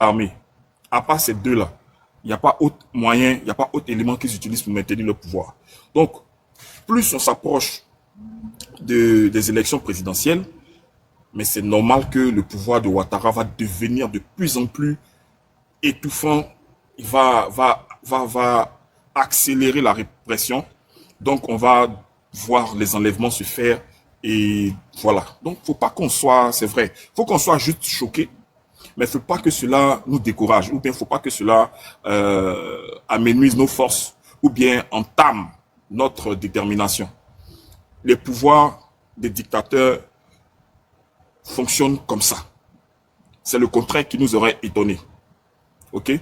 armée. À part ces deux-là, il n'y a pas autre moyen, il n'y a pas autre élément qu'ils utilisent pour maintenir le pouvoir. Donc, plus on s'approche des élections présidentielles, mais c'est normal que le pouvoir de Ouattara va devenir de plus en plus étouffant. Il va accélérer la répression. Donc, on va voir les enlèvements se faire. Et voilà. Donc, faut pas qu'on soit, c'est vrai, faut qu'on soit juste choqué. Mais faut pas que cela nous décourage. Ou bien, faut pas que cela amenuise nos forces. Ou bien, entame notre détermination. Les pouvoirs des dictateurs fonctionnent comme ça. C'est le contraire qui nous aurait étonné. Ok?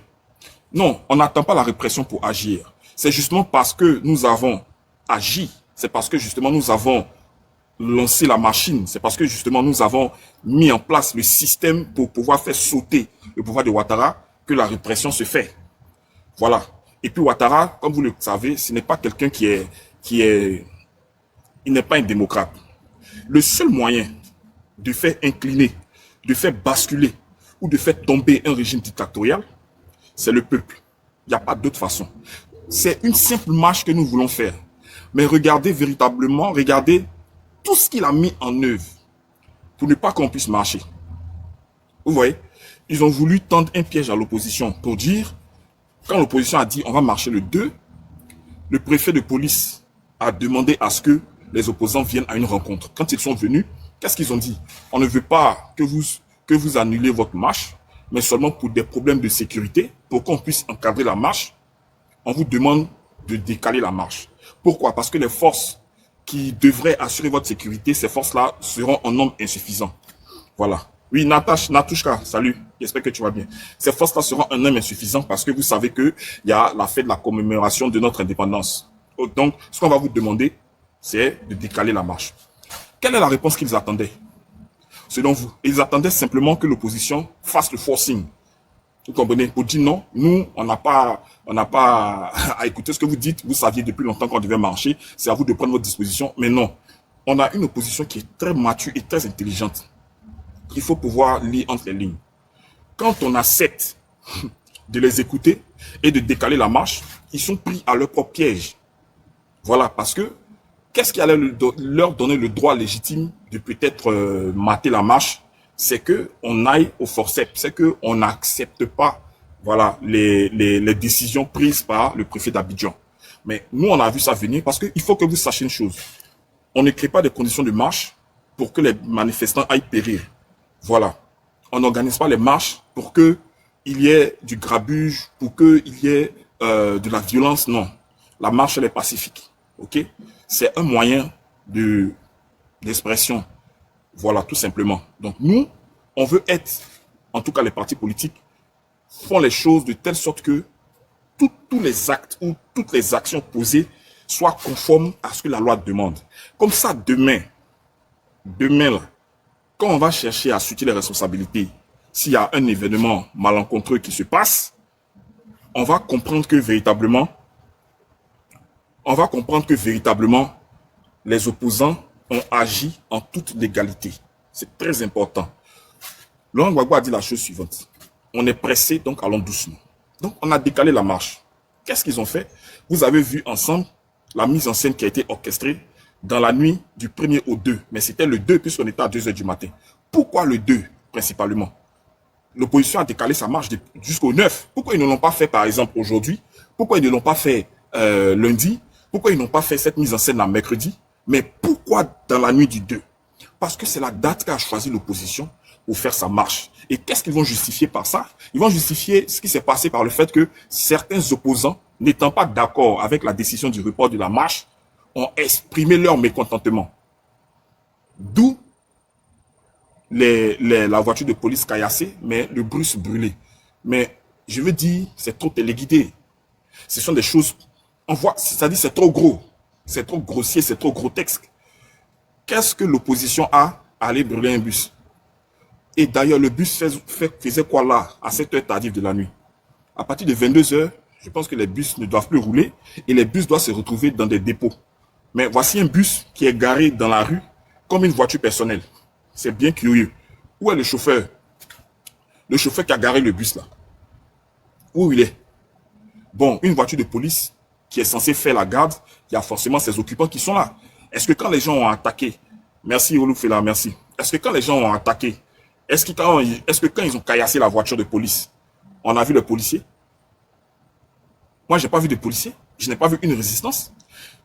Non, on n'attend pas la répression pour agir. C'est justement parce que nous avons agi, c'est parce que justement nous avons lancé la machine, c'est parce que justement nous avons mis en place le système pour pouvoir faire sauter le pouvoir de Ouattara que la répression se fait. Voilà. Et puis Ouattara, comme vous le savez, ce n'est pas quelqu'un il n'est pas un démocrate. Le seul moyen de faire incliner, de faire basculer ou de faire tomber un régime dictatorial, c'est le peuple. Il n'y a pas d'autre façon. C'est une simple marche que nous voulons faire. Mais regardez véritablement, regardez tout ce qu'il a mis en œuvre pour ne pas qu'on puisse marcher. Vous voyez, ils ont voulu tendre un piège à l'opposition pour dire, quand l'opposition a dit on va marcher le 2, le préfet de police a demandé à ce que les opposants viennent à une rencontre. Quand ils sont venus, qu'est-ce qu'ils ont dit? On ne veut pas que vous annulez votre marche, mais seulement pour des problèmes de sécurité, pour qu'on puisse encadrer la marche, on vous demande de décaler la marche. Pourquoi? Parce que les forces qui devraient assurer votre sécurité, ces forces-là seront en nombre insuffisant. Voilà. Oui, Natushka, salut. J'espère que tu vas bien. Ces forces-là seront en nombre insuffisant parce que vous savez qu'il y a la fête de la commémoration de notre indépendance. Donc, ce qu'on va vous demander, c'est de décaler la marche. Quelle est la réponse qu'ils attendaient? Selon vous, ils attendaient simplement que l'opposition fasse le forcing. Vous comprenez? Pour dire non, nous, on n'a pas à écouter ce que vous dites. Vous saviez depuis longtemps qu'on devait marcher. C'est à vous de prendre votre disposition. Mais non, on a une opposition qui est très mature et très intelligente. Il faut pouvoir lire entre les lignes. Quand on accepte de les écouter et de décaler la marche, ils sont pris à leur propre piège. Voilà, parce que qu'est-ce qui allait leur donner le droit légitime de peut-être mater la marche? C'est qu'on aille au forceps, c'est qu'on n'accepte pas, voilà, les décisions prises par le préfet d'Abidjan. Mais nous, on a vu ça venir parce qu'il faut que vous sachiez une chose. On ne crée pas des conditions de marche pour que les manifestants aillent périr. Voilà. On n'organise pas les marches pour qu'il y ait du grabuge, pour qu'il y ait de la violence. Non. La marche, elle est pacifique. Ok? C'est un moyen d'expression. Voilà, tout simplement. Donc nous, on veut être, en tout cas les partis politiques, font les choses de telle sorte que tous les actes ou toutes les actions posées soient conformes à ce que la loi demande. Comme ça, demain là, quand on va chercher à situer les responsabilités, s'il y a un événement malencontreux qui se passe, on va comprendre que véritablement, les opposants ont agi en toute légalité. C'est très important. Laurent Gbagbo a dit la chose suivante. On est pressé, donc allons doucement. Donc on a décalé la marche. Qu'est-ce qu'ils ont fait? Vous avez vu ensemble la mise en scène qui a été orchestrée dans la nuit du 1er au 2. Mais c'était le 2 puisqu'on était à 2 h du matin. Pourquoi le 2 principalement? L'opposition a décalé sa marche jusqu'au 9. Pourquoi ils ne l'ont pas fait par exemple aujourd'hui? Pourquoi ils ne l'ont pas fait lundi? Pourquoi ils n'ont pas fait cette mise en scène la mercredi? Mais pourquoi dans la nuit du 2? Parce que c'est la date qu'a choisi l'opposition pour faire sa marche. Et qu'est-ce qu'ils vont justifier par ça? Ils vont justifier ce qui s'est passé par le fait que certains opposants, n'étant pas d'accord avec la décision du report de la marche, ont exprimé leur mécontentement. D'où la voiture de police caillassée, mais le bus brûlé. Mais je veux dire, c'est trop téléguidé. Ce sont des choses, on voit, c'est-à-dire c'est trop gros, c'est trop grossier, c'est trop grotesque. Qu'est-ce que l'opposition a à aller brûler un bus? Et d'ailleurs, le bus faisait quoi là, à cette heure tardive de la nuit? À partir de 22 h, je pense que les bus ne doivent plus rouler et les bus doivent se retrouver dans des dépôts. Mais voici un bus qui est garé dans la rue comme une voiture personnelle. C'est bien curieux. Où est le chauffeur? Le chauffeur qui a garé le bus là, où il est? Bon, une voiture de police qui est censée faire la garde, il y a forcément ses occupants qui sont là. Est-ce que quand les gens ont attaqué, merci Oloufela, merci. Est-ce que quand les gens ont attaqué, est-ce que quand ils ont caillassé la voiture de police, on a vu le policier? Moi, j'ai pas vu de policier. Je n'ai pas vu une résistance.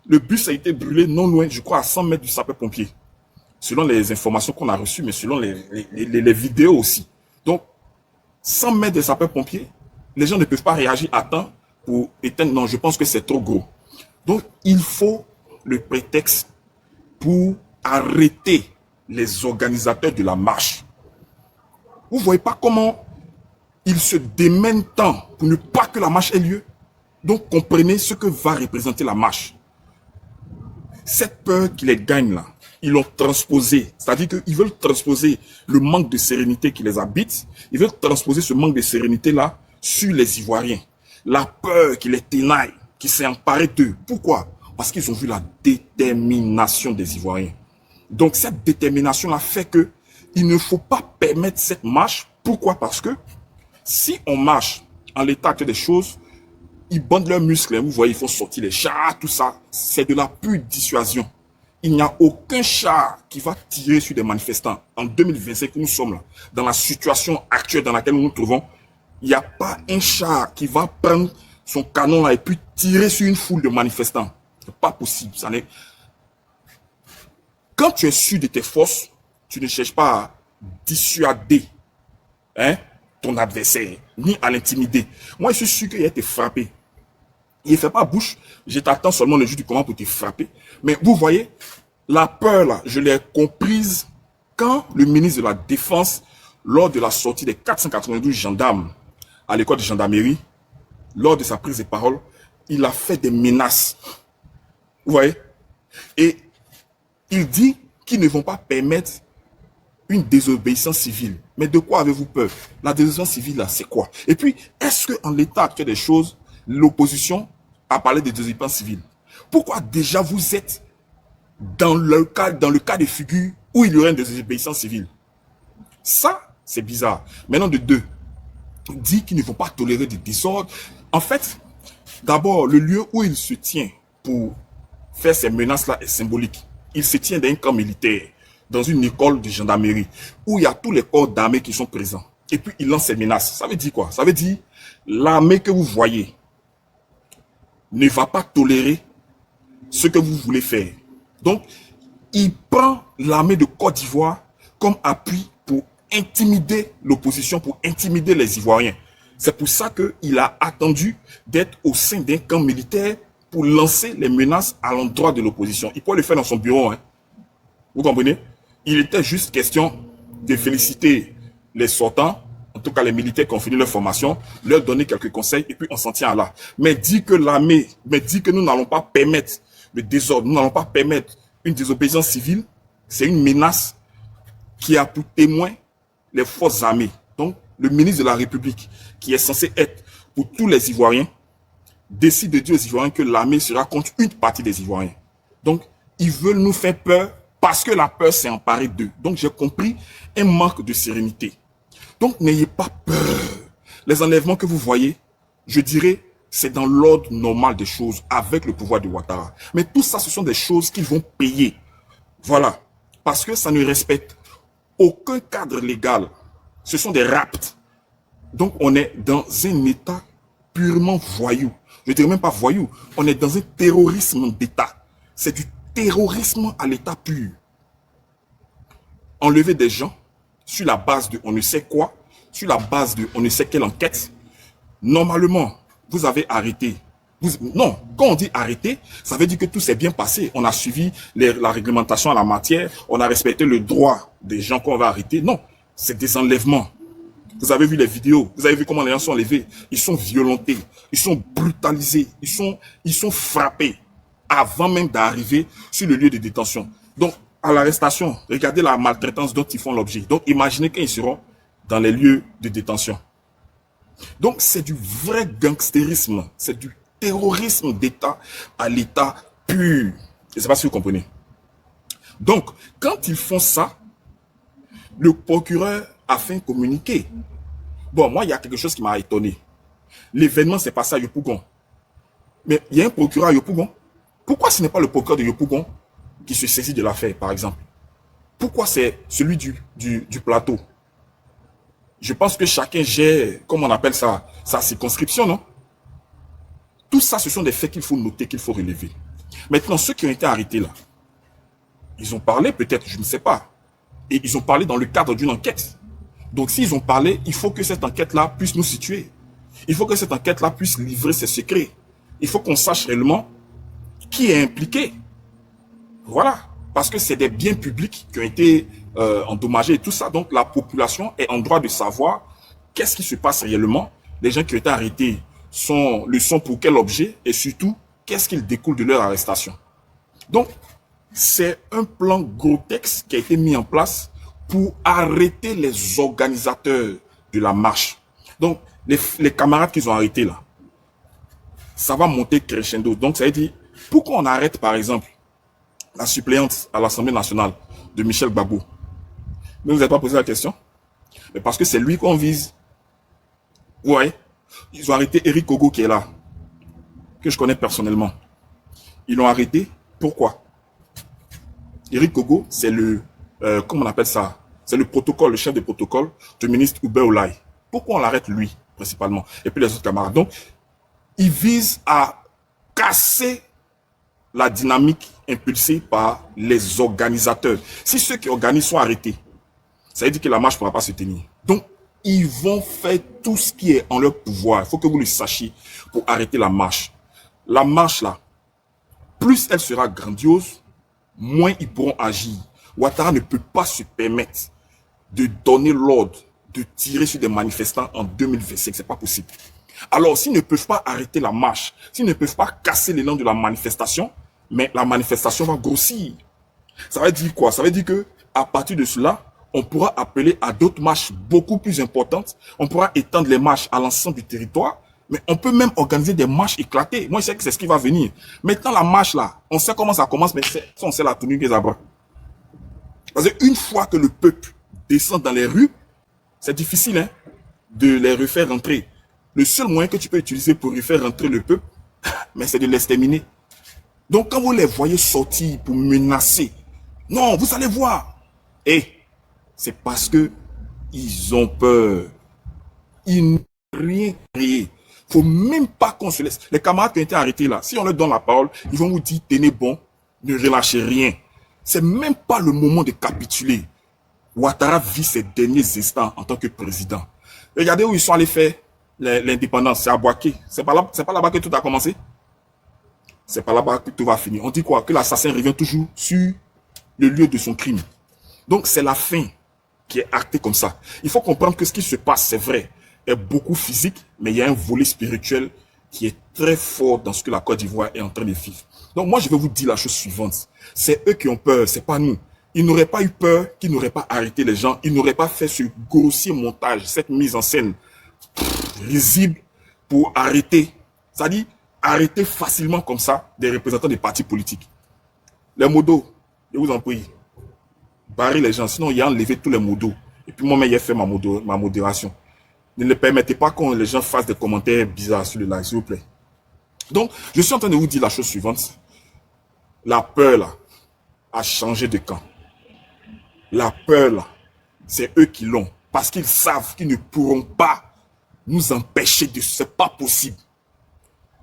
Le bus a été brûlé non loin, je crois, à 100 mètres du sapeur-pompier. Selon les informations qu'on a reçues, mais selon les vidéos aussi. Donc, 100 mètres des sapeurs-pompiers, les gens ne peuvent pas réagir à temps pour éteindre. Non, je pense que c'est trop gros. Donc, il faut le prétexte pour arrêter les organisateurs de la marche. Vous ne voyez pas comment ils se démènent tant pour ne pas que la marche ait lieu? Donc, comprenez ce que va représenter la marche. Cette peur qui les gagne là, ils l'ont transposé. C'est-à-dire qu'ils veulent transposer le manque de sérénité qui les habite. Ils veulent transposer ce manque de sérénité là sur les Ivoiriens. La peur qui les ténaille, qui s'est emparée d'eux. Pourquoi? Parce qu'ils ont vu la détermination des Ivoiriens. Donc cette détermination là fait que il ne faut pas permettre cette marche. Pourquoi? Parce que si on marche en l'état actuel des choses, ils bandent leurs muscles, vous voyez, ils font sortir les chars, tout ça. C'est de la pure dissuasion. Il n'y a aucun char qui va tirer sur des manifestants. En 2025, nous sommes là, dans la situation actuelle dans laquelle nous nous trouvons, il n'y a pas un char qui va prendre son canon là et puis tirer sur une foule de manifestants. C'est pas possible. Ça n'est... Quand tu es sûr de tes forces, tu ne cherches pas à dissuader ton adversaire, ni à l'intimider. Moi, je suis sûr qu'il a été frappé. Il ne fait pas bouche. Je t'attends seulement le jour du combat pour te frapper. Mais vous voyez, la peur là, je l'ai comprise quand le ministre de la Défense, lors de la sortie des 492 gendarmes à l'école de gendarmerie, lors de sa prise de parole, il a fait des menaces. Vous voyez? Et il dit qu'ils ne vont pas permettre une désobéissance civile. Mais de quoi avez-vous peur? La désobéissance civile, là, c'est quoi? Et puis, est-ce qu'en l'état actuel des choses, l'opposition a parlé de désobéissance civile? Pourquoi déjà vous êtes dans le cas de figure où il y aurait une désobéissance civile? Ça, c'est bizarre. Maintenant, de deux, il dit qu'ils ne vont pas tolérer des désordres. En fait, d'abord, le lieu où il se tient pour faire ces menaces-là est symbolique. Il se tient dans un camp militaire, dans une école de gendarmerie, où il y a tous les corps d'armée qui sont présents. Et puis, il lance ces menaces. Ça veut dire quoi? Ça veut dire, l'armée que vous voyez ne va pas tolérer ce que vous voulez faire. Donc, il prend l'armée de Côte d'Ivoire comme appui pour intimider l'opposition, pour intimider les Ivoiriens. C'est pour ça qu'il a attendu d'être au sein d'un camp militaire pour lancer les menaces à l'endroit de l'opposition. Il peut le faire dans son bureau. Vous comprenez? Il était juste question de féliciter les sortants, en tout cas les militaires qui ont fini leur formation, leur donner quelques conseils et puis on s'en tient à là. Mais dit que l'armée, mais dit que nous n'allons pas permettre le désordre, nous n'allons pas permettre une désobéissance civile, c'est une menace qui a pour témoin les forces armées. Donc, le ministre de la République, qui est censé être pour tous les Ivoiriens, décide de dire aux Ivoiriens que l'armée sera contre une partie des Ivoiriens. Donc, ils veulent nous faire peur parce que la peur s'est emparée d'eux. Donc, j'ai compris un manque de sérénité. Donc, n'ayez pas peur. Les enlèvements que vous voyez, je dirais, c'est dans l'ordre normal des choses avec le pouvoir de Ouattara. Mais tout ça, ce sont des choses qu'ils vont payer. Voilà. Parce que ça ne respecte aucun cadre légal. Ce sont des rapts. Donc, on est dans un état purement voyou. Je ne dirais même pas voyou. On est dans un terrorisme d'État. C'est du terrorisme à l'état pur. Enlever des gens sur la base de on ne sait quoi, sur la base de on ne sait quelle enquête. Normalement, vous avez arrêté. Non, quand on dit arrêter, ça veut dire que tout s'est bien passé. On a suivi la réglementation en la matière, on a respecté le droit des gens qu'on va arrêter. Non, c'est des enlèvements. Vous avez vu les vidéos, vous avez vu comment les gens sont enlevés. Ils sont violentés, ils sont brutalisés, ils sont frappés avant même d'arriver sur le lieu de détention. Donc, à l'arrestation, regardez la maltraitance dont ils font l'objet. Donc, imaginez quand ils seront dans les lieux de détention. Donc, c'est du vrai gangstérisme, c'est du terrorisme d'État à l'État pur. Je ne sais pas si vous comprenez. Donc, quand ils font ça, le procureur a fait un communiqué Bon, moi, il y a quelque chose qui m'a étonné. L'événement s'est passé à Yopougon. Mais il y a un procureur à Yopougon. Pourquoi ce n'est pas le procureur de Yopougon qui se saisit de l'affaire, par exemple? Pourquoi c'est celui du plateau? Je pense que chacun gère, comme on appelle ça, sa circonscription, non? Tout ça, ce sont des faits qu'il faut noter, qu'il faut relever. Maintenant, ceux qui ont été arrêtés là, ils ont parlé peut-être, je ne sais pas. Et ils ont parlé dans le cadre d'une enquête. Donc s'ils ont parlé, il faut que cette enquête-là puisse nous situer. Il faut que cette enquête-là puisse livrer ses secrets. Il faut qu'on sache réellement qui est impliqué. Voilà. Parce que c'est des biens publics qui ont été endommagés et tout ça. Donc la population est en droit de savoir qu'est-ce qui se passe réellement. Les gens qui ont été arrêtés le sont pour quel objet et surtout, qu'est-ce qu'il découle de leur arrestation. Donc, c'est un plan grotesque qui a été mis en place pour arrêter les organisateurs de la marche. Donc, les camarades qu'ils ont arrêtés là, ça va monter crescendo. Donc, ça veut dire, pourquoi on arrête par exemple la suppléante à l'Assemblée nationale de Michel Gbagbo? Ne vous avez pas posé la question? Mais parce que c'est lui qu'on vise. Ouais. Ils ont arrêté Eric Kogo qui est là, que je connais personnellement. Ils l'ont arrêté. Pourquoi? Eric Kogo, c'est le, comment on appelle ça? C'est le protocole, le chef de protocole du ministre Hubert Oulai. Pourquoi on l'arrête lui, principalement? Et puis les autres camarades. Donc, ils visent à casser la dynamique impulsée par les organisateurs. Si ceux qui organisent sont arrêtés, ça veut dire que la marche ne pourra pas se tenir. Donc, ils vont faire tout ce qui est en leur pouvoir. Il faut que vous le sachiez pour arrêter la marche. La marche, là, plus elle sera grandiose, moins ils pourront agir. Ouattara ne peut pas se permettre de donner l'ordre de tirer sur des manifestants en 2025. C'est pas possible. Alors, s'ils ne peuvent pas arrêter la marche, s'ils ne peuvent pas casser l'élan de la manifestation, mais la manifestation va grossir. Ça veut dire quoi? Ça veut dire que à partir de cela, on pourra appeler à d'autres marches beaucoup plus importantes. On pourra étendre les marches à l'ensemble du territoire. Mais on peut même organiser des marches éclatées. Moi, je sais que c'est ce qui va venir. Maintenant, la marche, là, on sait comment ça commence, mais on sait la tenue des abras. Parce qu'une fois que le peuple descend dans les rues, c'est difficile hein, de les refaire rentrer. Le seul moyen que tu peux utiliser pour refaire rentrer le peuple, mais c'est de l'exterminer. Donc, quand vous les voyez sortir pour menacer, non, vous allez voir. Et c'est parce que ils ont peur. Ils n'ont rien créé. Faut même pas qu'on se laisse. Les camarades qui ont été arrêtés là, si on leur donne la parole, ils vont vous dire, tenez bon, ne relâchez rien. C'est même pas le moment de capituler. Ouattara vit ses derniers instants en tant que président. Regardez où ils sont allés faire l'indépendance. C'est à Boaké. C'est pas là-bas que tout a commencé. C'est pas là-bas que tout va finir. On dit quoi? Que l'assassin revient toujours sur le lieu de son crime. Donc c'est la fin qui est actée comme ça. Il faut comprendre que ce qui se passe, c'est vrai, est beaucoup physique, mais il y a un volet spirituel qui est très fort dans ce que la Côte d'Ivoire est en train de vivre. Donc moi, je vais vous dire la chose suivante. C'est eux qui ont peur, c'est pas nous. Ils n'auraient pas eu peur, qu'ils n'auraient pas arrêté les gens, ils n'auraient pas fait ce grossier montage, cette mise en scène risible pour arrêter. C'est-à-dire, arrêter facilement comme ça des représentants des partis politiques. Les modos, je vous en prie, barrez les gens, sinon il y a enlevé tous les modos. Et puis moi-même, j'ai fait ma modération. Ne le permettez pas que les gens fassent des commentaires bizarres sur le live, s'il vous plaît. Donc, je suis en train de vous dire la chose suivante. La peur, là, a changé de camp. La peur, là, c'est eux qui l'ont. Parce qu'ils savent qu'ils ne pourront pas nous empêcher de... C'est pas possible.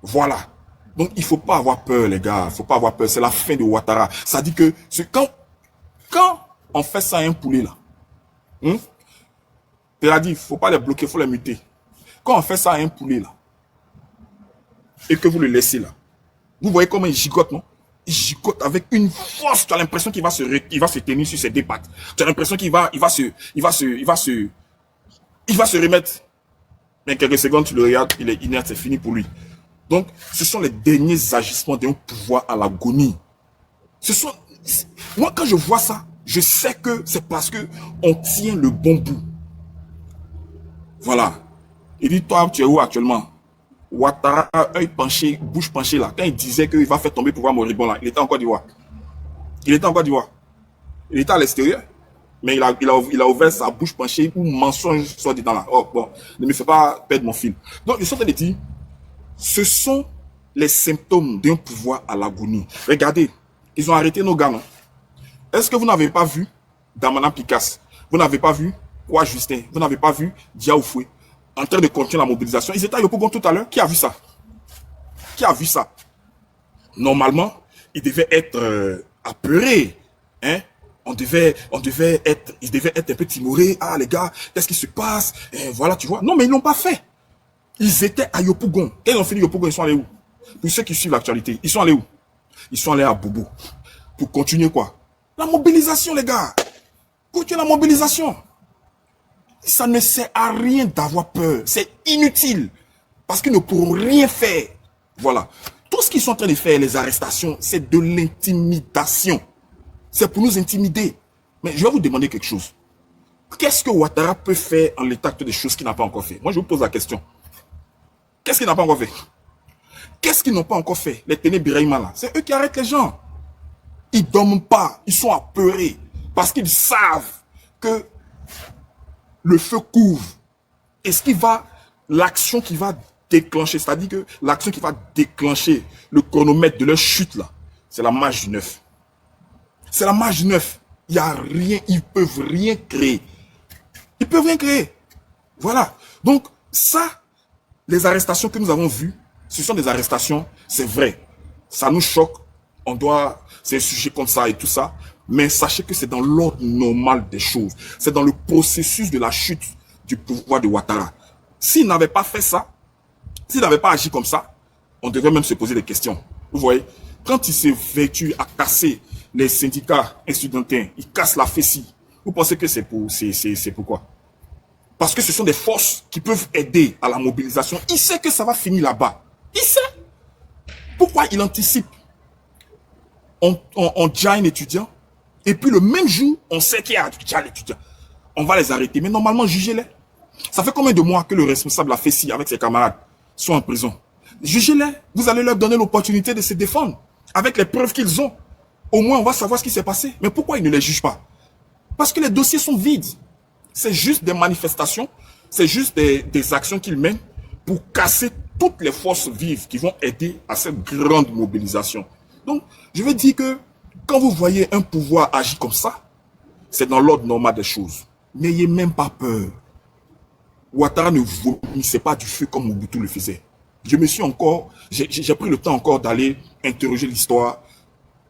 Voilà. Donc, il ne faut pas avoir peur, les gars. Il ne faut pas avoir peur. C'est la fin de Ouattara. Ça dit que quand on fait ça à un poulet, là, il a dit, il ne faut pas les bloquer, il faut les muter. Quand on fait ça à un poulet, là, et que vous le laissez là, vous voyez comment il gigote, non? Il gigote avec une force. Tu as l'impression qu'il va se tenir sur ses deux pattes. Tu as l'impression qu'il va se remettre. Mais quelques secondes, tu le regardes, il est inerte, c'est fini pour lui. Donc, ce sont les derniers agissements d'un pouvoir à l'agonie. Moi, quand je vois ça, je sais que c'est parce que on tient le bon bout. Voilà. Il dit, toi, tu es où actuellement? Ouattara, œil penché, bouche penchée là. Quand il disait qu'il va faire tomber le pouvoir moribond là, il était en Côte d'Ivoire. Il était en Côte d'Ivoire. Il était à l'extérieur. Mais il a ouvert sa bouche penchée où mensonge soit dedans là. Oh, bon, ne me fais pas perdre mon fil. Donc, je suis en train de dire, ce sont les symptômes d'un pouvoir à l'agonie. Regardez, ils ont arrêté nos gars, non? Est-ce que vous n'avez pas vu Damana Picasse? Vous n'avez pas vu quoi Justin? Vous n'avez pas vu Diaoufoué en train de continuer la mobilisation? Ils étaient à Yopougon tout à l'heure. Qui a vu ça? Qui a vu ça? Normalement, ils devaient être apeurés. Hein? Ils devaient être un peu timorés. Ah les gars, qu'est-ce qui se passe? Et voilà, tu vois. Non, mais ils l'ont pas fait. Ils étaient à Yopougon. Quand ils ont fini Yopougon, ils sont allés où? Pour ceux qui suivent l'actualité, ils sont allés où? Ils sont allés à Boubou. Pour continuer quoi? La mobilisation, les gars. Continuer la mobilisation. Ça ne sert à rien d'avoir peur. C'est inutile. Parce qu'ils ne pourront rien faire. Voilà. Tout ce qu'ils sont en train de faire, les arrestations, c'est de l'intimidation. C'est pour nous intimider. Mais je vais vous demander quelque chose. Qu'est-ce que Ouattara peut faire en l'état des choses qu'il n'a pas encore fait? Moi, je vous pose la question. Qu'est-ce qu'il n'a pas encore fait? Qu'est-ce qu'ils n'ont pas encore fait? Les Ténébiraïma là, c'est eux qui arrêtent les gens. Ils ne dorment pas, ils sont apeurés. Parce qu'ils savent que le feu couvre. Et ce qui va, l'action qui va déclencher, c'est-à-dire que l'action qui va déclencher le chronomètre de leur chute là, c'est la marche du 9. C'est la marche du 9. Il n'y a rien, ils ne peuvent rien créer. Ils peuvent rien créer. Voilà. Donc, ça, les arrestations que nous avons vues, ce sont des arrestations, c'est vrai. Ça nous choque. On doit, c'est un sujet comme ça et tout ça. Mais sachez que c'est dans l'ordre normal des choses. C'est dans le processus de la chute du pouvoir de Ouattara. S'il n'avait pas fait ça, s'il n'avait pas agi comme ça, on devrait même se poser des questions. Vous voyez, quand il s'est vêtu à casser les syndicats estudiantins, il casse la FESI. Vous pensez que c'est pourquoi? Parce que ce sont des forces qui peuvent aider à la mobilisation. Il sait que ça va finir là-bas. Il sait. Pourquoi il anticipe? On tient un étudiant, et puis le même jour, on sait qu'il y a déjà l'étudiant. On va les arrêter, mais normalement, jugez-les. Ça fait combien de mois que le responsable de la FESI avec ses camarades sont en prison? Jugez-les. Vous allez leur donner l'opportunité de se défendre avec les preuves qu'ils ont. Au moins, on va savoir ce qui s'est passé. Mais pourquoi ils ne les jugent pas? Parce que les dossiers sont vides. C'est juste des manifestations, c'est juste des actions qu'ils mènent pour casser toutes les forces vives qui vont aider à cette grande mobilisation. Donc, je veux dire que quand vous voyez un pouvoir agir comme ça, c'est dans l'ordre normal des choses. N'ayez même pas peur. Ouattara ne vomissait pas du feu comme Mobutu le faisait. Je me suis encore, j'ai pris le temps encore d'aller interroger l'histoire.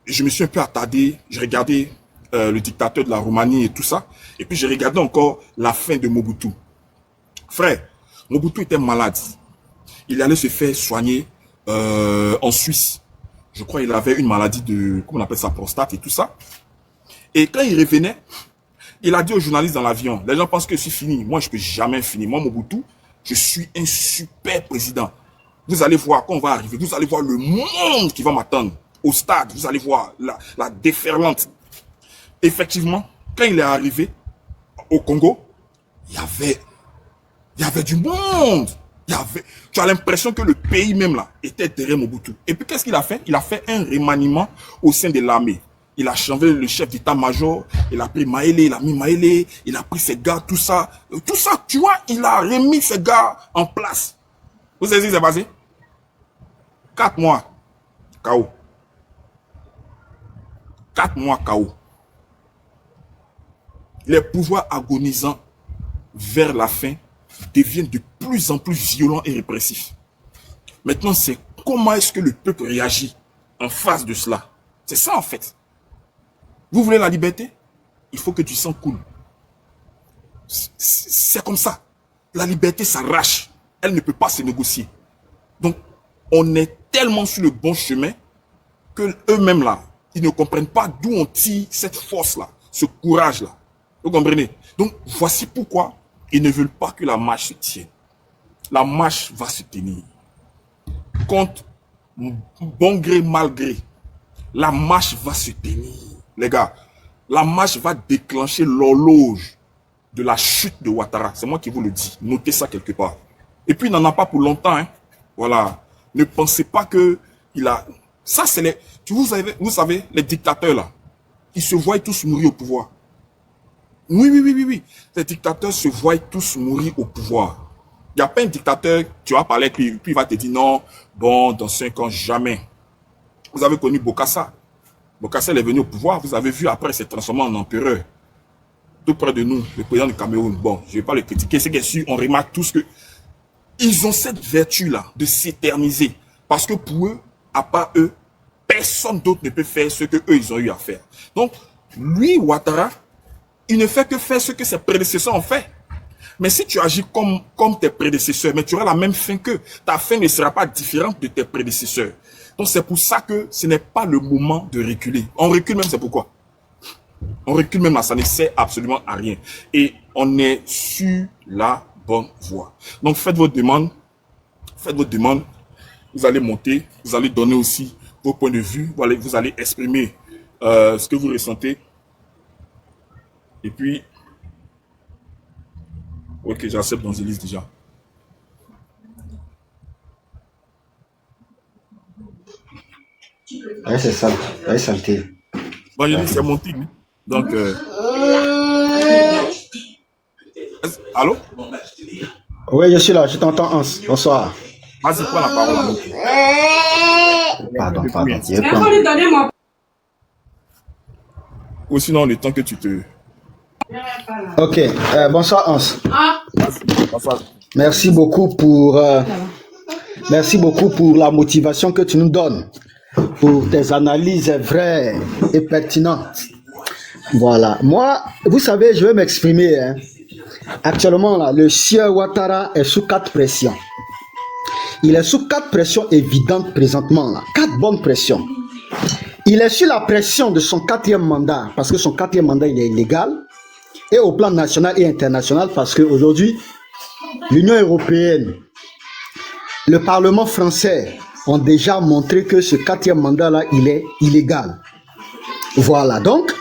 Je me suis un peu attardé, j'ai regardé le dictateur de la Roumanie et tout ça. Et puis j'ai regardé encore la fin de Mobutu. Frère, Mobutu était malade. Il allait se faire soigner en Suisse. Je crois qu'il avait une maladie de, comment on appelle ça, prostate et tout ça. Et quand il revenait, il a dit aux journalistes dans l'avion, les gens pensent que je suis fini. Moi, je ne peux jamais finir. Moi, Mobutu, je suis un super président. Vous allez voir quand on va arriver, vous allez voir le monde qui va m'attendre au stade. Vous allez voir la déferlante. Effectivement, quand il est arrivé au Congo, il y avait du monde. Tu as l'impression que le pays même là était derrière Mobutu. Et puis qu'est-ce qu'il a fait? Il a fait un remaniement au sein de l'armée. Il a changé le chef d'état-major, il a pris Maélé, il a mis Maélé, il a pris ses gars, tout ça. Tout ça, tu vois, il a remis ses gars en place. Vous savez ce qui s'est passé? 4 mois, KO. 4 mois, KO. Les pouvoirs agonisants vers la fin deviennent de plus en plus violents et répressifs. Maintenant, c'est comment est-ce que le peuple réagit en face de cela. C'est ça en fait. Vous voulez la liberté? Il faut que du sang coule. C'est comme ça. La liberté s'arrache. Elle ne peut pas se négocier. Donc, on est tellement sur le bon chemin que eux-mêmes là, ils ne comprennent pas d'où on tire cette force-là, ce courage-là. Vous comprenez? Donc, voici pourquoi ils ne veulent pas que la marche se tienne. La marche va se tenir. Contre bon gré, mal gré, la marche va se tenir. Les gars, la marche va déclencher l'horloge de la chute de Ouattara. C'est moi qui vous le dis. Notez ça quelque part. Et puis, il n'en a pas pour longtemps. Hein. Voilà. Ne pensez pas que il a... Ça, c'est les... Vous savez, les dictateurs, là, ils se voient tous mourir au pouvoir. Oui, oui, oui, oui, oui. Les dictateurs se voient tous mourir au pouvoir. Il n'y a pas un dictateur, tu vas parler, puis il va te dire non, bon, dans 5 ans, jamais. Vous avez connu Bokassa. Bokassa est venu au pouvoir, vous avez vu, après, il s'est transformé en empereur. Tout près de nous, le président du Cameroun. Bon, je ne vais pas le critiquer, c'est que sûr, on remarque tous que ils ont cette vertu-là de s'éterniser. Parce que pour eux, à part eux, personne d'autre ne peut faire ce qu'eux, ils ont eu à faire. Donc, lui, Ouattara, il ne fait que faire ce que ses prédécesseurs ont fait. Mais si tu agis comme tes prédécesseurs, mais tu auras la même fin qu'eux, ta fin ne sera pas différente de tes prédécesseurs. Donc c'est pour ça que ce n'est pas le moment de reculer. On recule même, c'est pourquoi. On recule même là, ça ne sert absolument à rien. Et on est sur la bonne voie. Donc faites votre demande, vous allez monter, vous allez donner aussi vos points de vue, vous allez exprimer ce que vous ressentez. Et puis, ok, j'accepte Angélis déjà. Ouais, c'est ça. Ouais, santé. Bon, Angélis, c'est mon team. Donc, allô? Oui, je suis là, je t'entends, Hans. Bonsoir. Vas-y, prends la parole. Pardon. Ou sinon, le temps que tu te... Ok, bonsoir, Hans. Bonsoir. Merci beaucoup pour la motivation que tu nous donnes, pour tes analyses vraies et pertinentes. Voilà. Moi, vous savez, je vais m'exprimer. Hein. Actuellement, là, le sieur Ouattara est sous 4 pressions. Il est sous 4 pressions évidentes présentement. Là. 4 bonnes pressions. Il est sous la pression de son 4e mandat, parce que son 4e mandat, il est illégal. Et au plan national et international, parce qu'aujourd'hui, l'Union européenne, le Parlement français ont déjà montré que ce 4e mandat-là, il est illégal. Voilà, donc,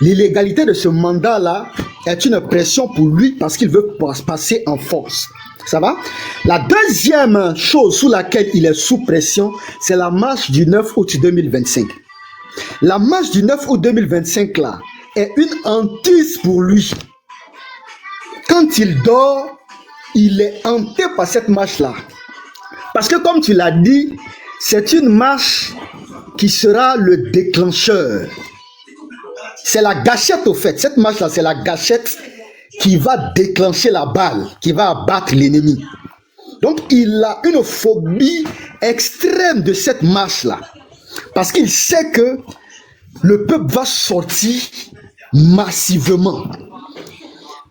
l'illégalité de ce mandat-là est une pression pour lui parce qu'il veut passer en force. Ça va? La deuxième chose sous laquelle il est sous pression, c'est la marche du 9 août 2025. La marche du 9 août 2025, là, est une hantise pour lui. Quand il dort, il est hanté par cette marche-là. Parce que comme tu l'as dit, c'est une marche qui sera le déclencheur. C'est la gâchette au fait. Cette marche-là, c'est la gâchette qui va déclencher la balle, qui va abattre l'ennemi. Donc, il a une phobie extrême de cette marche-là. Parce qu'il sait que le peuple va sortir massivement.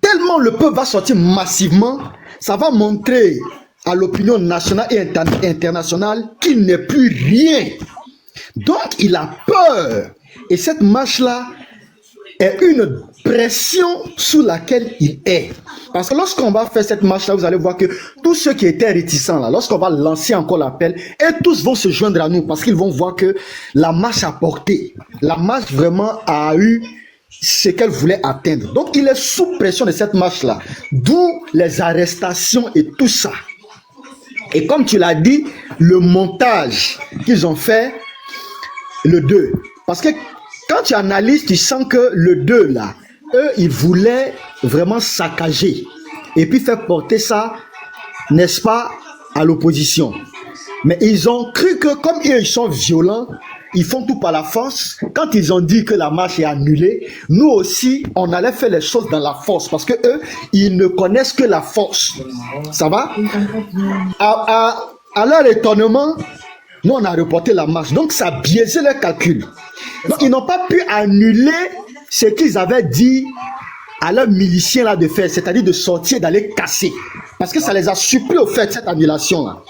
Tellement le peuple va sortir massivement, ça va montrer à l'opinion nationale et internationale qu'il n'est plus rien. Donc, il a peur. Et cette marche-là est une pression sous laquelle il est. Parce que lorsqu'on va faire cette marche-là, vous allez voir que tous ceux qui étaient réticents, là, lorsqu'on va lancer encore l'appel, et tous vont se joindre à nous parce qu'ils vont voir que la marche a porté. La marche vraiment a eu ce qu'elle voulait atteindre. Donc, il est sous pression de cette marche-là. D'où les arrestations et tout ça. Et comme tu l'as dit, le montage qu'ils ont fait, le 2. Parce que quand tu analyses, tu sens que le 2, là, eux, ils voulaient vraiment saccager. Et puis faire porter ça, n'est-ce pas, à l'opposition. Mais ils ont cru que comme eux, ils sont violents, ils font tout par la force. Quand ils ont dit que la marche est annulée, nous aussi, on allait faire les choses dans la force. Parce que eux, ils ne connaissent que la force. Ça va? À leur étonnement, nous, on a reporté la marche. Donc, ça a biaisé leur calcul. Donc, ils n'ont pas pu annuler ce qu'ils avaient dit à leurs miliciens là de faire, c'est-à-dire de sortir, d'aller casser. Parce que ça les a surpris au fait, cette annulation-là.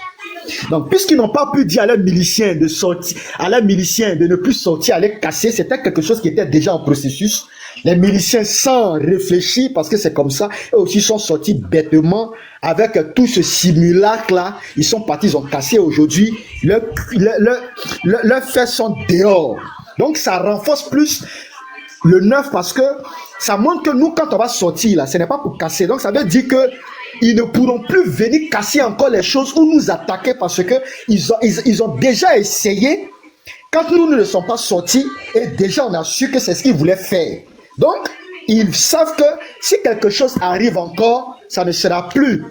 Donc, puisqu'ils n'ont pas pu dire à leurs miliciens de sortir, à leurs miliciens de ne plus sortir, aller casser, c'était quelque chose qui était déjà en processus. Les miliciens, sans réfléchir, parce que c'est comme ça, eux aussi sont sortis bêtement avec tout ce simulacre-là. Ils sont partis, ils ont cassé aujourd'hui. Leurs faits sont dehors. Donc, ça renforce plus le 9 parce que ça montre que nous, quand on va sortir, là, ce n'est pas pour casser. Donc, ça veut dire que ils ne pourront plus venir casser encore les choses ou nous attaquer parce que ils ont déjà essayé. Quand nous ne sommes pas sortis, et déjà on a su que c'est ce qu'ils voulaient faire. Donc, ils savent que si quelque chose arrive encore, ça ne sera plus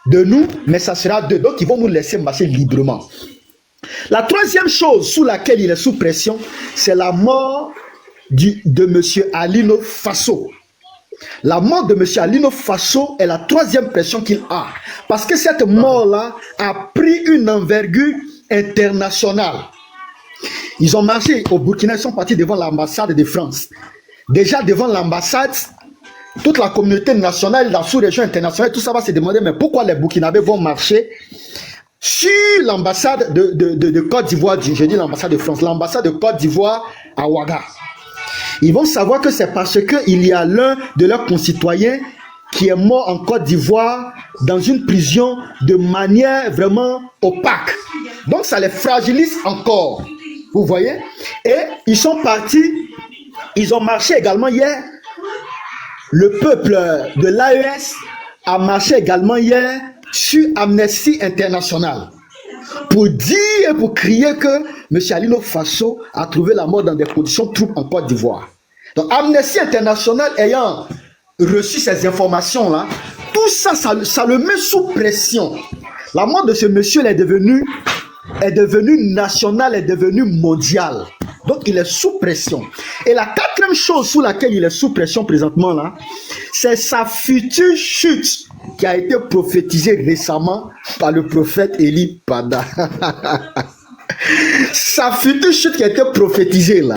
de nous, mais ça sera d'eux. Donc, ils vont nous laisser marcher librement. La troisième chose sous laquelle il est sous pression, c'est la mort de M. Alino Faso. La mort de M. Alino Faso est la troisième pression qu'il a. Parce que cette mort-là a pris une envergure internationale. Ils ont marché au Burkina, ils sont partis devant l'ambassade de France. Déjà devant l'ambassade, toute la communauté nationale, la sous-région internationale, tout ça va se demander, mais pourquoi les Burkinabés vont marcher sur l'ambassade de Côte d'Ivoire, je dis l'ambassade de France, l'ambassade de Côte d'Ivoire à Ouaga. Ils vont savoir que c'est parce qu'il y a l'un de leurs concitoyens qui est mort en Côte d'Ivoire dans une prison de manière vraiment opaque. Donc ça les fragilise encore. Vous voyez? Et ils sont partis, ils ont marché également hier. Le peuple de l'AES a marché également hier sur Amnesty International pour dire et pour crier que M. Alino Faso a trouvé la mort dans des conditions troubles en Côte d'Ivoire. Donc Amnesty International ayant reçu ces informations-là, tout ça, ça le met sous pression. La mort de ce monsieur est devenue nationale, est devenue mondiale. Donc il est sous pression. Et la quatrième chose sous laquelle il est sous pression présentement là, c'est sa future chute qui a été prophétisée récemment par le prophète Eli Pada. Sa future chute qui a été prophétisée là,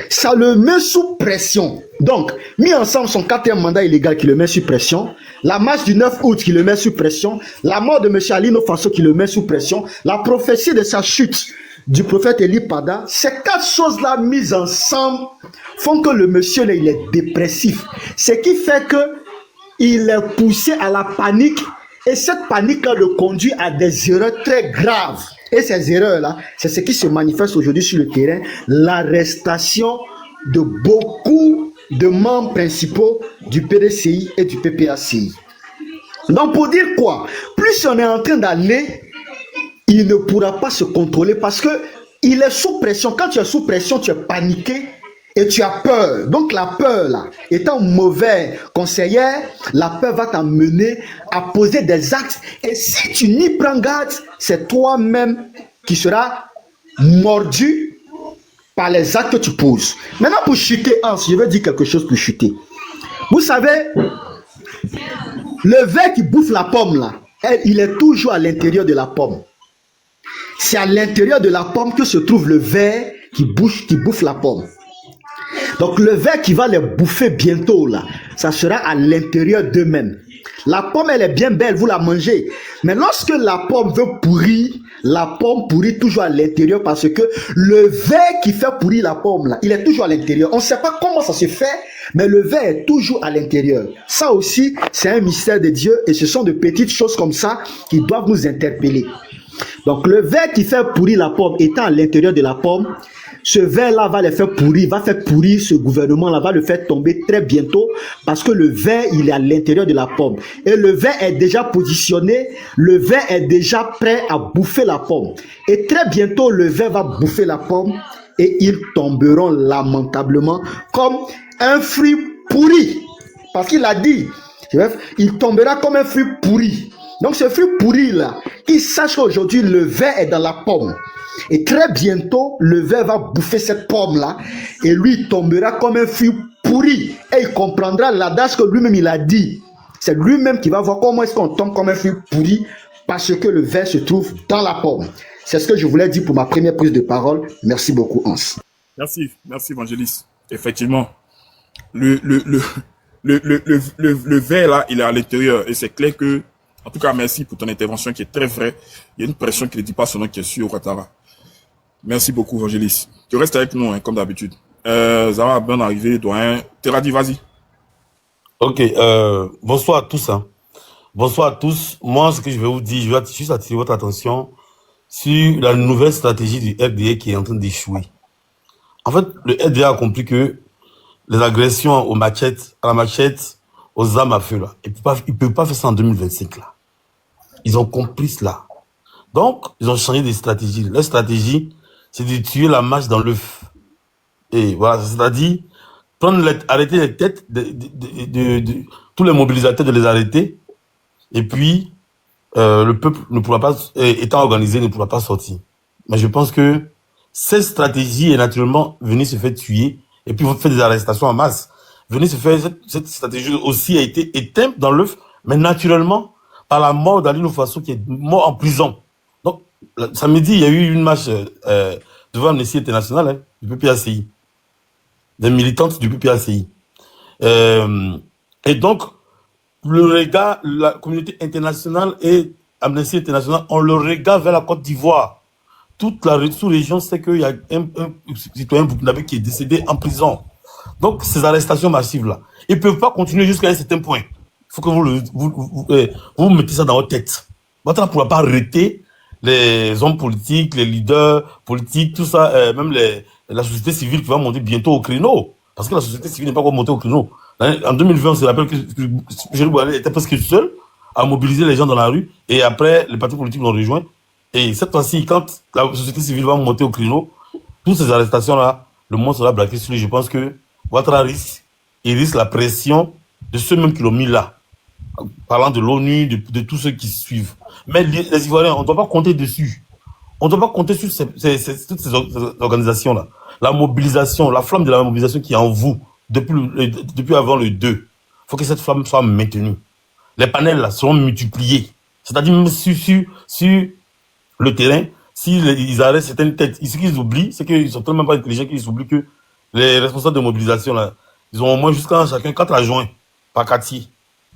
ça le met sous pression. Donc, mis ensemble son quatrième mandat illégal qui le met sous pression, la marche du 9 août qui le met sous pression, la mort de M. Alino Faso qui le met sous pression, la prophétie de sa chute du prophète Eli Pada, ces quatre choses-là mises ensemble font que le monsieur là, il est dépressif. Ce qui fait que il est poussé à la panique et cette panique-là le conduit à des erreurs très graves. Et ces erreurs-là, c'est ce qui se manifeste aujourd'hui sur le terrain, l'arrestation de beaucoup de membres principaux du PDCI et du PPACI. Donc pour dire quoi? Plus on est en train d'aller, il ne pourra pas se contrôler parce que il est sous pression. Quand tu es sous pression, tu es paniqué et tu as peur. Donc la peur, là, étant mauvais conseiller, la peur va t'amener à poser des actes. Et si tu n'y prends garde, c'est toi-même qui seras mordu par les actes que tu poses. Maintenant, pour chuter, je veux dire quelque chose pour chuter. Vous savez, le ver qui bouffe la pomme, là, il est toujours à l'intérieur de la pomme. C'est à l'intérieur de la pomme que se trouve le ver qui bouffe la pomme. Donc le ver qui va les bouffer bientôt, là, ça sera à l'intérieur d'eux-mêmes. La pomme, elle est bien belle, vous la mangez. Mais lorsque la pomme veut pourrir, la pomme pourrit toujours à l'intérieur parce que le ver qui fait pourrir la pomme, là, il est toujours à l'intérieur. On ne sait pas comment ça se fait, mais le ver est toujours à l'intérieur. Ça aussi, c'est un mystère de Dieu et ce sont de petites choses comme ça qui doivent nous interpeller. Donc le ver qui fait pourrir la pomme étant à l'intérieur de la pomme, ce ver-là va les faire pourrir, va faire pourrir ce gouvernement-là, va le faire tomber très bientôt parce que le ver, il est à l'intérieur de la pomme. Et le ver est déjà positionné, le ver est déjà prêt à bouffer la pomme. Et très bientôt, le ver va bouffer la pomme et ils tomberont lamentablement comme un fruit pourri. Parce qu'il a dit, il tombera comme un fruit pourri. Donc ce fruit pourri là, qu'il sache qu'aujourd'hui le ver est dans la pomme. Et très bientôt, le ver va bouffer cette pomme-là et lui il tombera comme un fruit pourri. Et il comprendra l'adage que lui-même il a dit. C'est lui-même qui va voir comment est-ce qu'on tombe comme un fruit pourri parce que le ver se trouve dans la pomme. C'est ce que je voulais dire pour ma première prise de parole. Merci beaucoup, Hans. Merci Évangéliste. Effectivement, le ver là, il est à l'intérieur et c'est clair que, en tout cas, merci pour ton intervention qui est très vraie. Il y a une pression qui ne dit pas son nom qui est sur Ouattara. Merci beaucoup, Évangéliste. Tu restes avec nous, hein, comme d'habitude. Zara, bonne arrivée, doyen. Teradi, vas-y. Ok, bonsoir à tous. Hein. Bonsoir à tous. Moi, ce que je vais vous dire, je vais juste attirer votre attention sur la nouvelle stratégie du RDA qui est en train d'échouer. En fait, le RDA a compris que les agressions à la machette, aux armes à feu, là, ils ne peuvent pas faire ça en 2025. Là. Ils ont compris cela. Donc, ils ont changé de stratégie. Leur stratégie, c'est de tuer la mâche dans l'œuf. Et voilà, c'est-à-dire, arrêter les têtes de tous les mobilisateurs, de les arrêter. Et puis, le peuple ne pourra pas, étant organisé, ne pourra pas sortir. Mais je pense que cette stratégie est naturellement venue se faire tuer. Et puis, vous faites des arrestations en masse. Venez se faire, cette stratégie aussi a été éteinte dans l'œuf, mais naturellement, par la mort d'Ali Faso qui est mort en prison. Donc, samedi, il y a eu une marche devant Amnesty International, hein, du PPACI, des militantes du PPACI. Et donc, le regard, la communauté internationale et Amnesty International ont le regard vers la Côte d'Ivoire. Toute la sous-région sait qu'il y a un citoyen burkinabé qui est décédé en prison. Donc, ces arrestations massives-là, ils ne peuvent pas continuer jusqu'à un certain point. Il faut que vous mettez ça dans votre tête. Votre ne pourra pas arrêter les hommes politiques, les leaders politiques, tout ça, même la société civile qui va monter bientôt au créneau. Parce que la société civile n'est pas encore montée au créneau. En 2020, on se rappelle que Jérôme Boalé était presque seul à mobiliser les gens dans la rue. Et après, les partis politiques l'ont rejoint. Et cette fois-ci, quand la société civile va monter au créneau, toutes ces arrestations-là, le monde sera braqué sur lui. Je pense que Ouattara risque la pression de ceux mêmes qui l'ont mis là. Parlant de l'ONU, de tous ceux qui suivent. Mais les Ivoiriens, on ne doit pas compter dessus. On ne doit pas compter sur toutes ces organisations-là. La mobilisation, la flamme de la mobilisation qui est en vous depuis avant le 2. Il faut que cette flamme soit maintenue. Les panels là seront multipliés. C'est-à-dire même sur le terrain, s'ils arrêtent certaines têtes, ce qu'ils oublient, c'est qu'ils sont tellement pas intelligents qu'ils oublient que les responsables de mobilisation là, ils ont au moins jusqu'à chacun 4 adjoints par quartier.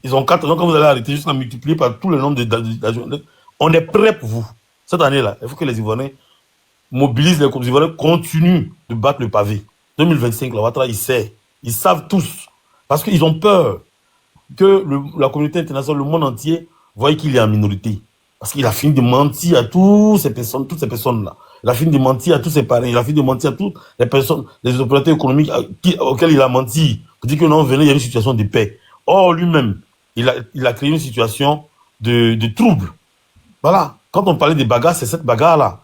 Ils ont 4, donc quand vous allez arrêter jusqu'à multiplier par tout le nombre d'adjoints, on est prêt pour vous. Cette année-là, il faut que les Ivoiriens mobilisent, les Ivoiriens continuent de battre le pavé. 2025, la Ouattara, ils savent tous. Parce qu'ils ont peur que la communauté internationale, le monde entier, voie qu'il est en minorité. Parce qu'il a fini de mentir à toutes ces personnes-là. Il a fini de mentir à tous ses parents. Il a fini de mentir à toutes les personnes, les opérateurs économiques auxquels il a menti. Pour dire que non, venez, il y a une situation de paix. Or, lui-même, il a créé une situation de trouble. Voilà. Quand on parlait des bagarres, c'est cette bagarre-là.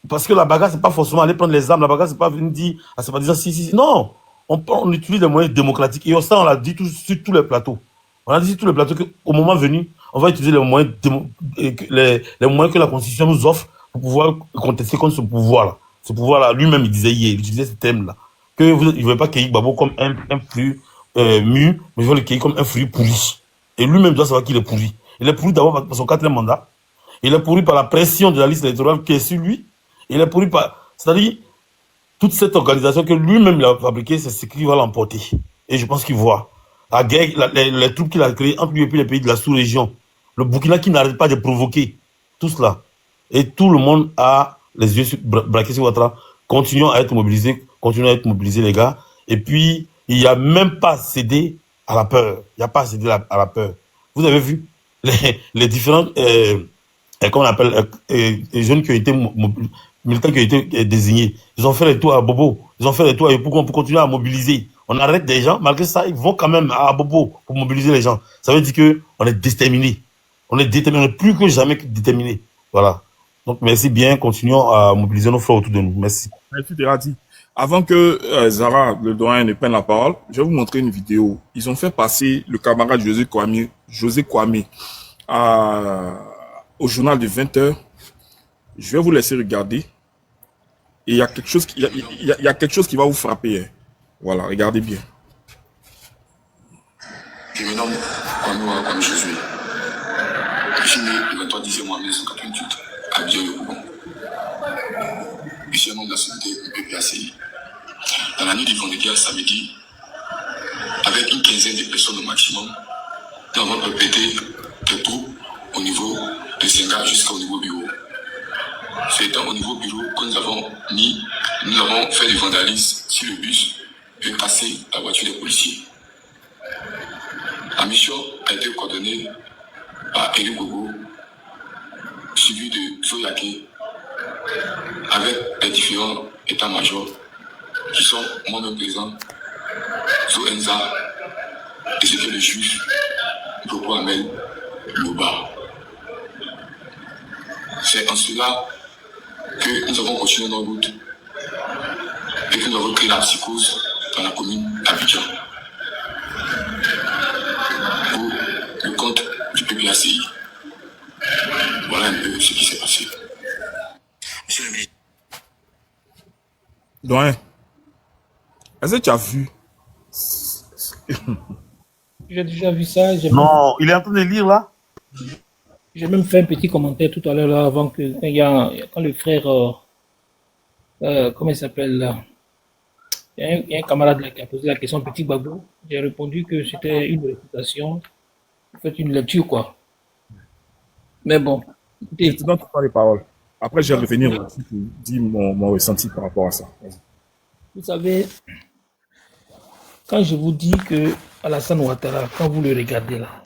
Parce que la bagarre, c'est pas forcément aller prendre les armes. La bagarre, c'est pas venir dire à ses partisans, si. Non. On utilise des moyens démocratiques. Et ça, on l'a dit sur tous les plateaux. On a dit sur tous les plateaux qu'au moment venu, on va utiliser les moyens que la Constitution nous offre pour pouvoir contester contre ce pouvoir-là. Ce pouvoir-là, lui-même, il disait hier, il utilisait ce thème-là. Il ne veut pas cueillir Gbagbo comme un fruit mûr, mais il veut le cueillir comme un fruit pourri. Et lui-même doit savoir qu'il est pourri. Il est pourri d'abord par son 4e mandat. Il est pourri par la pression de la liste électorale qui est sur lui. Il est pourri par... C'est-à-dire, toute cette organisation que lui-même a fabriquée, c'est ce qu'il va l'emporter. Et je pense qu'il voit. La guerre, les troupes qu'il a créées entre lui et puis les pays de la sous-région. Le Burkina qui n'arrête pas de provoquer. Tout cela. Et tout le monde a les yeux braqués sur Ouattara. Continuons à être mobilisés. Continuons à être mobilisés, les gars. Et puis, il n'y a même pas cédé à la peur. Il n'y a pas cédé à la peur. Vous avez vu les différents, comment on appelle, les jeunes qui ont été militants qui ont été désignés. Ils ont fait les tours à Bobo. Ils ont fait les tours pour continuer à mobiliser. On arrête des gens, malgré ça, ils vont quand même à Bobo pour mobiliser les gens. Ça veut dire qu'on est déterminé. On est déterminé, on est plus que jamais déterminé. Voilà. Donc, merci bien. Continuons à mobiliser nos frères autour de nous. Merci. Merci, Teradi. Avant que Zara, le doyen, ne prenne la parole, je vais vous montrer une vidéo. Ils ont fait passer le camarade José Kwame au journal de 20h. Je vais vous laisser regarder. Et il y a quelque chose qui va vous frapper. Hein. Voilà, regardez bien. Je me nomme Kwame Josué. Je suis né le 23 décembre 1988 à Biot-le-Bougon. Je suis un membre de la société PPACI. Dans la nuit du vendredi à samedi, avec une quinzaine de personnes au maximum, nous avons répété des troupes au niveau de Senga jusqu'au niveau bureau. C'est étant au niveau bureau que nous avons fait du vandalisme sur le bus et cassé la voiture des policiers. La mission a été coordonnée par Eli Gogo, suivi de Zoyake, avec les différents états-majors qui sont moi-même présents, Zoenza, et c'était le juif Bobo Amel Loba. C'est en cela que nous avons continué notre route et que nous avons créé la psychose dans la commune d'Abidjan pour le compte du PPACI. Voilà un peu ce qui s'est passé. Monsieur le ministre. Donc, est-ce que tu as vu? J'ai déjà vu ça. Non, il est en train de lire là. J'ai même fait un petit commentaire tout à l'heure là, avant que quand le frère, comment il s'appelle là, il y a un camarade là qui a posé la question Petit Gbagbo. J'ai répondu que c'était une réputation, en fait une lecture quoi. Mais bon, Je te donne pas les paroles. Après, je vais revenir aussi pour dire mon ressenti par rapport à ça. Vas-y. vous savez, quand je vous dis que Alassane Ouattara, quand vous le regardez là,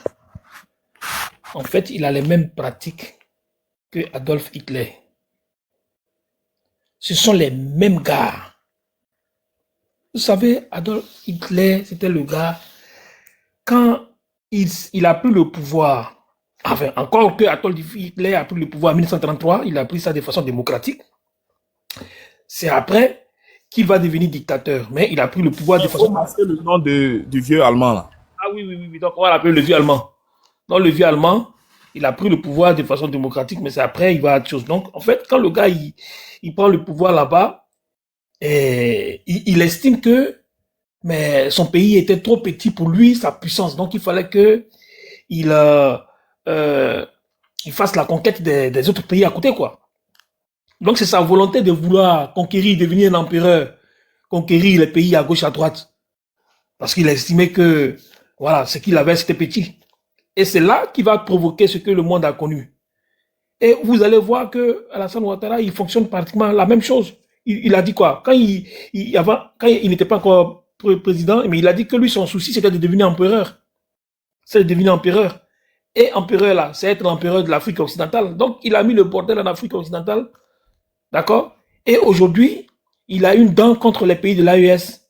en fait, il a les mêmes pratiques que Adolf Hitler. Ce sont les mêmes gars. Vous savez, Adolf Hitler, c'était le gars, quand il a pris le pouvoir, enfin, encore que Adolf Hitler a pris le pouvoir en 1933, il a pris ça de façon démocratique. C'est après qu'il va devenir dictateur, mais il a pris le pouvoir de façon... C'est le nom du vieux allemand là. Ah oui, donc on va l'appeler le vieux allemand. Donc le vieux allemand, il a pris le pouvoir de façon démocratique, mais c'est après, il va à autre chose. Donc en fait, quand le gars, il prend le pouvoir là-bas, il estime que mais son pays était trop petit pour lui, sa puissance. Donc il fallait que il fasse la conquête des autres pays à côté, quoi. Donc c'est sa volonté de vouloir conquérir, devenir un empereur, conquérir les pays à gauche, à droite. Parce qu'il estimait que, voilà, ce qu'il avait, c'était petit. Et c'est là qu'il va provoquer ce que le monde a connu. Et vous allez voir que Alassane Ouattara, il fonctionne pratiquement la même chose. Il a dit quoi? Quand il n'était pas encore président, mais il a dit que lui, son souci, c'était de devenir empereur. C'est de devenir empereur. Et empereur, là, c'est être l'empereur de l'Afrique occidentale. Donc, il a mis le bordel en Afrique occidentale. D'accord? Et aujourd'hui, il a une dent contre les pays de l'AES.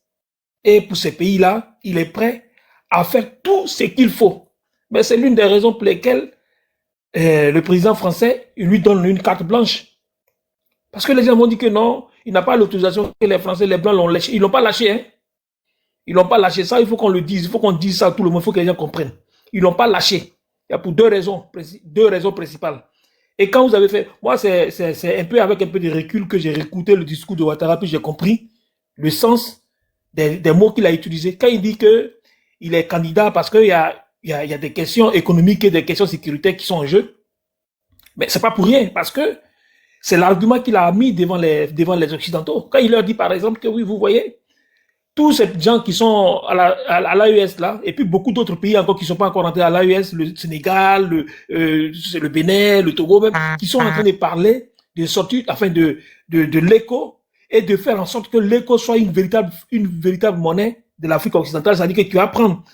Et pour ces pays-là, il est prêt à faire tout ce qu'il faut. Mais c'est l'une des raisons pour lesquelles le président français, il lui donne une carte blanche. Parce que les gens vont dire que non, il n'a pas l'autorisation que les Français, les Blancs l'ont lâché. Ils l'ont pas lâché, hein. Ils l'ont pas lâché. Ça, il faut qu'on le dise. Il faut qu'on dise ça à tout le monde. Il faut que les gens comprennent. Ils l'ont pas lâché. Il y a pour deux raisons principales. Et quand vous avez fait, moi, c'est un peu avec un peu de recul que j'ai réécouté le discours de Ouattara, puis j'ai compris le sens des mots qu'il a utilisés. Quand il dit que il est candidat parce qu'il y a des questions économiques et des questions sécuritaires qui sont en jeu, mais c'est pas pour rien, parce que c'est l'argument qu'il a mis devant les Occidentaux. Quand il leur dit, par exemple, que oui, vous voyez, tous ces gens qui sont à l'AES là, et puis beaucoup d'autres pays encore qui ne sont pas encore rentrés à l'AES, le Sénégal, le Bénin, le Togo même, qui sont en train de parler de sortir, enfin de l'éco, et de faire en sorte que l'éco soit une véritable monnaie de l'Afrique occidentale. C'est-à-dire que tu vas prendre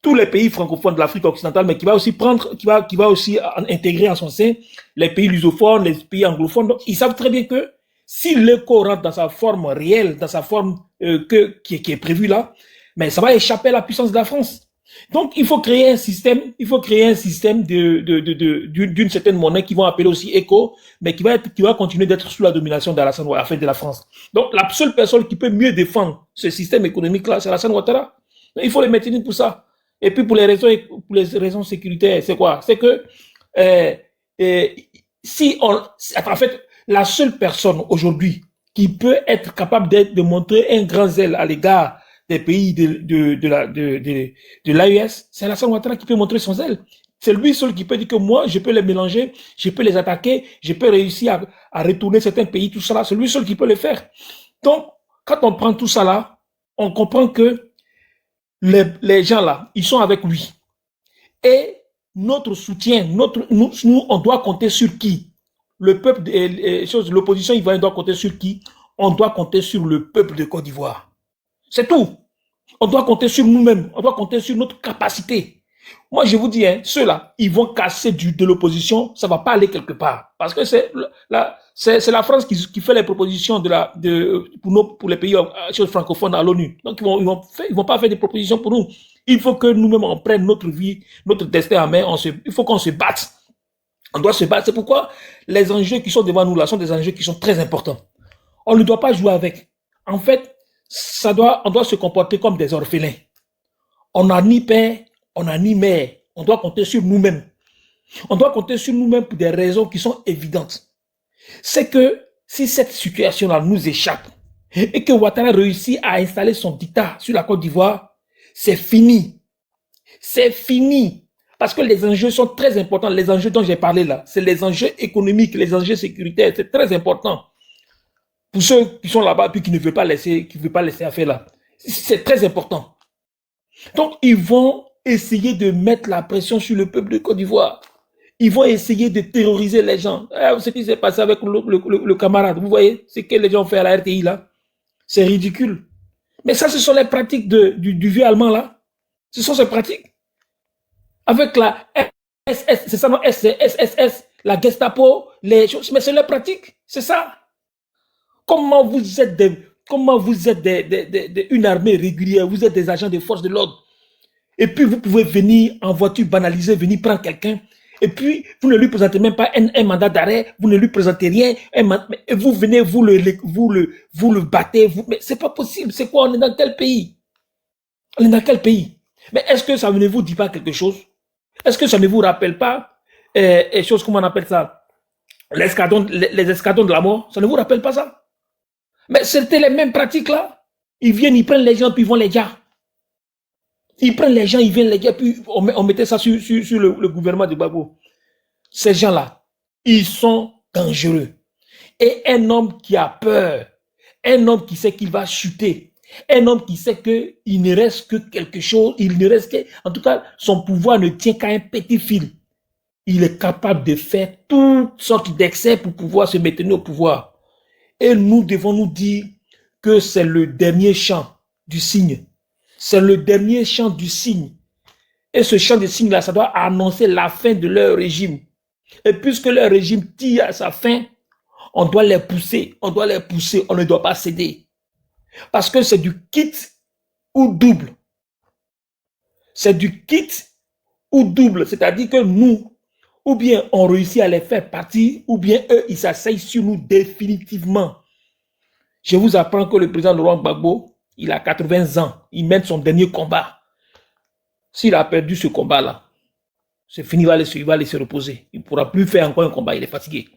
tous les pays francophones de l'Afrique occidentale, mais qui va aussi intégrer en son sein les pays lusophones, les pays anglophones. Donc, ils savent très bien que si l'éco rentre dans sa forme réelle, dans sa forme qui est prévue là, mais ça va échapper à la puissance de la France. Donc, il faut créer un système d'une certaine monnaie qui vont appeler aussi éco, mais qui va continuer d'être sous la domination d'Alassane Ouattara, de la France. Donc, la seule personne qui peut mieux défendre ce système économique là, c'est Alassane Ouattara. Il faut les maintenir pour ça. Et puis pour les raisons sécuritaires, c'est quoi? C'est que en fait, la seule personne aujourd'hui qui peut être capable de montrer un grand zèle à l'égard des pays de l'AES, c'est Alassane Ouattara qui peut montrer son zèle. C'est lui seul qui peut dire que moi, je peux les mélanger, je peux les attaquer, je peux réussir à retourner certains pays, tout ça là. C'est lui seul qui peut le faire. Donc, quand on prend tout ça là, on comprend que les gens là, ils sont avec lui. Et notre soutien, nous, on doit compter sur qui? Le peuple, l'opposition ivoirienne doit compter sur qui? On doit compter sur le peuple de Côte d'Ivoire. C'est tout. On doit compter sur nous-mêmes. On doit compter sur notre capacité. Moi, je vous dis, hein, ceux-là, ils vont casser de l'opposition. Ça va pas aller quelque part. Parce que c'est la France qui fait les propositions pour les pays francophones à l'ONU. Donc, ils vont pas faire des propositions pour nous. Il faut que nous-mêmes, on prenne notre vie, notre destin en main. Il faut qu'on se batte. On doit se battre. C'est pourquoi les enjeux qui sont devant nous là sont des enjeux qui sont très importants. On ne doit pas jouer avec. En fait, on doit se comporter comme des orphelins. On n'a ni père, on n'a ni mère. On doit compter sur nous-mêmes. On doit compter sur nous-mêmes pour des raisons qui sont évidentes. C'est que si cette situation-là nous échappe et que Ouattara réussit à installer son dictat sur la Côte d'Ivoire, c'est fini. C'est fini. Parce que les enjeux sont très importants. Les enjeux dont j'ai parlé là, c'est les enjeux économiques, les enjeux sécuritaires. C'est très important. Pour ceux qui sont là-bas puis qui ne veulent pas laisser affaire là. C'est très important. Donc, ils vont essayer de mettre la pression sur le peuple de Côte d'Ivoire. Ils vont essayer de terroriser les gens. Ce qui s'est passé avec le camarade, vous voyez, ce que les gens ont fait à la RTI là, c'est ridicule. Mais ça, ce sont les pratiques du vieux allemand là. Ce sont ces pratiques. Avec la SS, c'est ça non, SSS, la Gestapo, les choses, mais c'est les pratiques, c'est ça. Comment vous êtes une armée régulière, vous êtes des agents des forces de l'ordre, et puis vous pouvez venir en voiture banalisée, venir prendre quelqu'un, et puis vous ne lui présentez même pas un mandat d'arrêt, vous ne lui présentez rien, et vous venez, vous le battez, mais c'est pas possible. C'est quoi? On est dans quel pays? On est dans quel pays? Mais est-ce que ça ne vous dit pas quelque chose? Est-ce que ça ne vous rappelle pas choses, comment on appelle ça? Les escadrons de la mort, ça ne vous rappelle pas ça? Mais c'était les mêmes pratiques là. Ils viennent, ils prennent les gens, puis ils vont les gars. Ils prennent les gens, ils viennent les gars, puis on mettait ça sur le gouvernement de Gbagbo. Ces gens-là, ils sont dangereux. Et un homme qui a peur, un homme qui sait qu'il va chuter, un homme qui sait qu'il ne reste que quelque chose, il ne reste que, en tout cas, son pouvoir ne tient qu'à un petit fil. Il est capable de faire toutes sortes d'excès pour pouvoir se maintenir au pouvoir. Et nous devons nous dire que c'est le dernier chant du cygne. C'est le dernier chant du cygne. Et ce chant du cygne-là, ça doit annoncer la fin de leur régime. Et puisque leur régime tire à sa fin, on doit les pousser, on ne doit pas céder. Parce que c'est du kit ou double. C'est du kit ou double. C'est-à-dire que nous, ou bien on réussit à les faire partir, ou bien eux, ils s'asseyent sur nous définitivement. Je vous apprends que le président Laurent Gbagbo, il a 80 ans. Il mène son dernier combat. S'il a perdu ce combat-là, c'est fini, il va aller se reposer. Il ne pourra plus faire encore un combat, il est fatigué.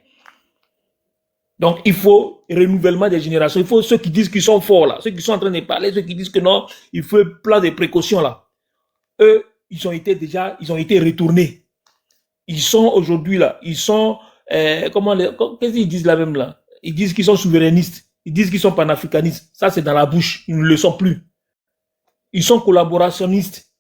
Donc, il faut renouvellement des générations. Il faut ceux qui disent qu'ils sont forts, là. Ceux qui sont en train de parler, ceux qui disent que non, il faut plein de précautions, là. Eux, ils ont été retournés. Ils sont aujourd'hui, là. Ils sont, qu'est-ce qu'ils disent là même, là? Ils disent qu'ils sont souverainistes. Ils disent qu'ils sont panafricanistes. Ça, c'est dans la bouche. Ils ne le sont plus. Ils sont collaborationnistes.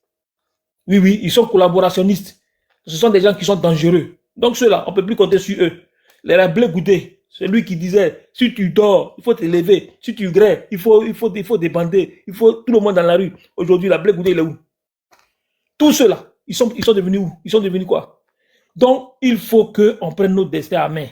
Oui, ils sont collaborationnistes. Ce sont des gens qui sont dangereux. Donc, ceux-là, on ne peut plus compter sur eux. Les Blé Goudé, c'est lui qui disait, si tu dors, il faut te lever. Si tu grèves, il faut débander. Il faut tout le monde dans la rue. Aujourd'hui, la Blé Goudé, il est où? Tous ceux-là, ils sont devenus où? Ils sont devenus quoi? Donc, il faut qu'on prenne notre destin à main.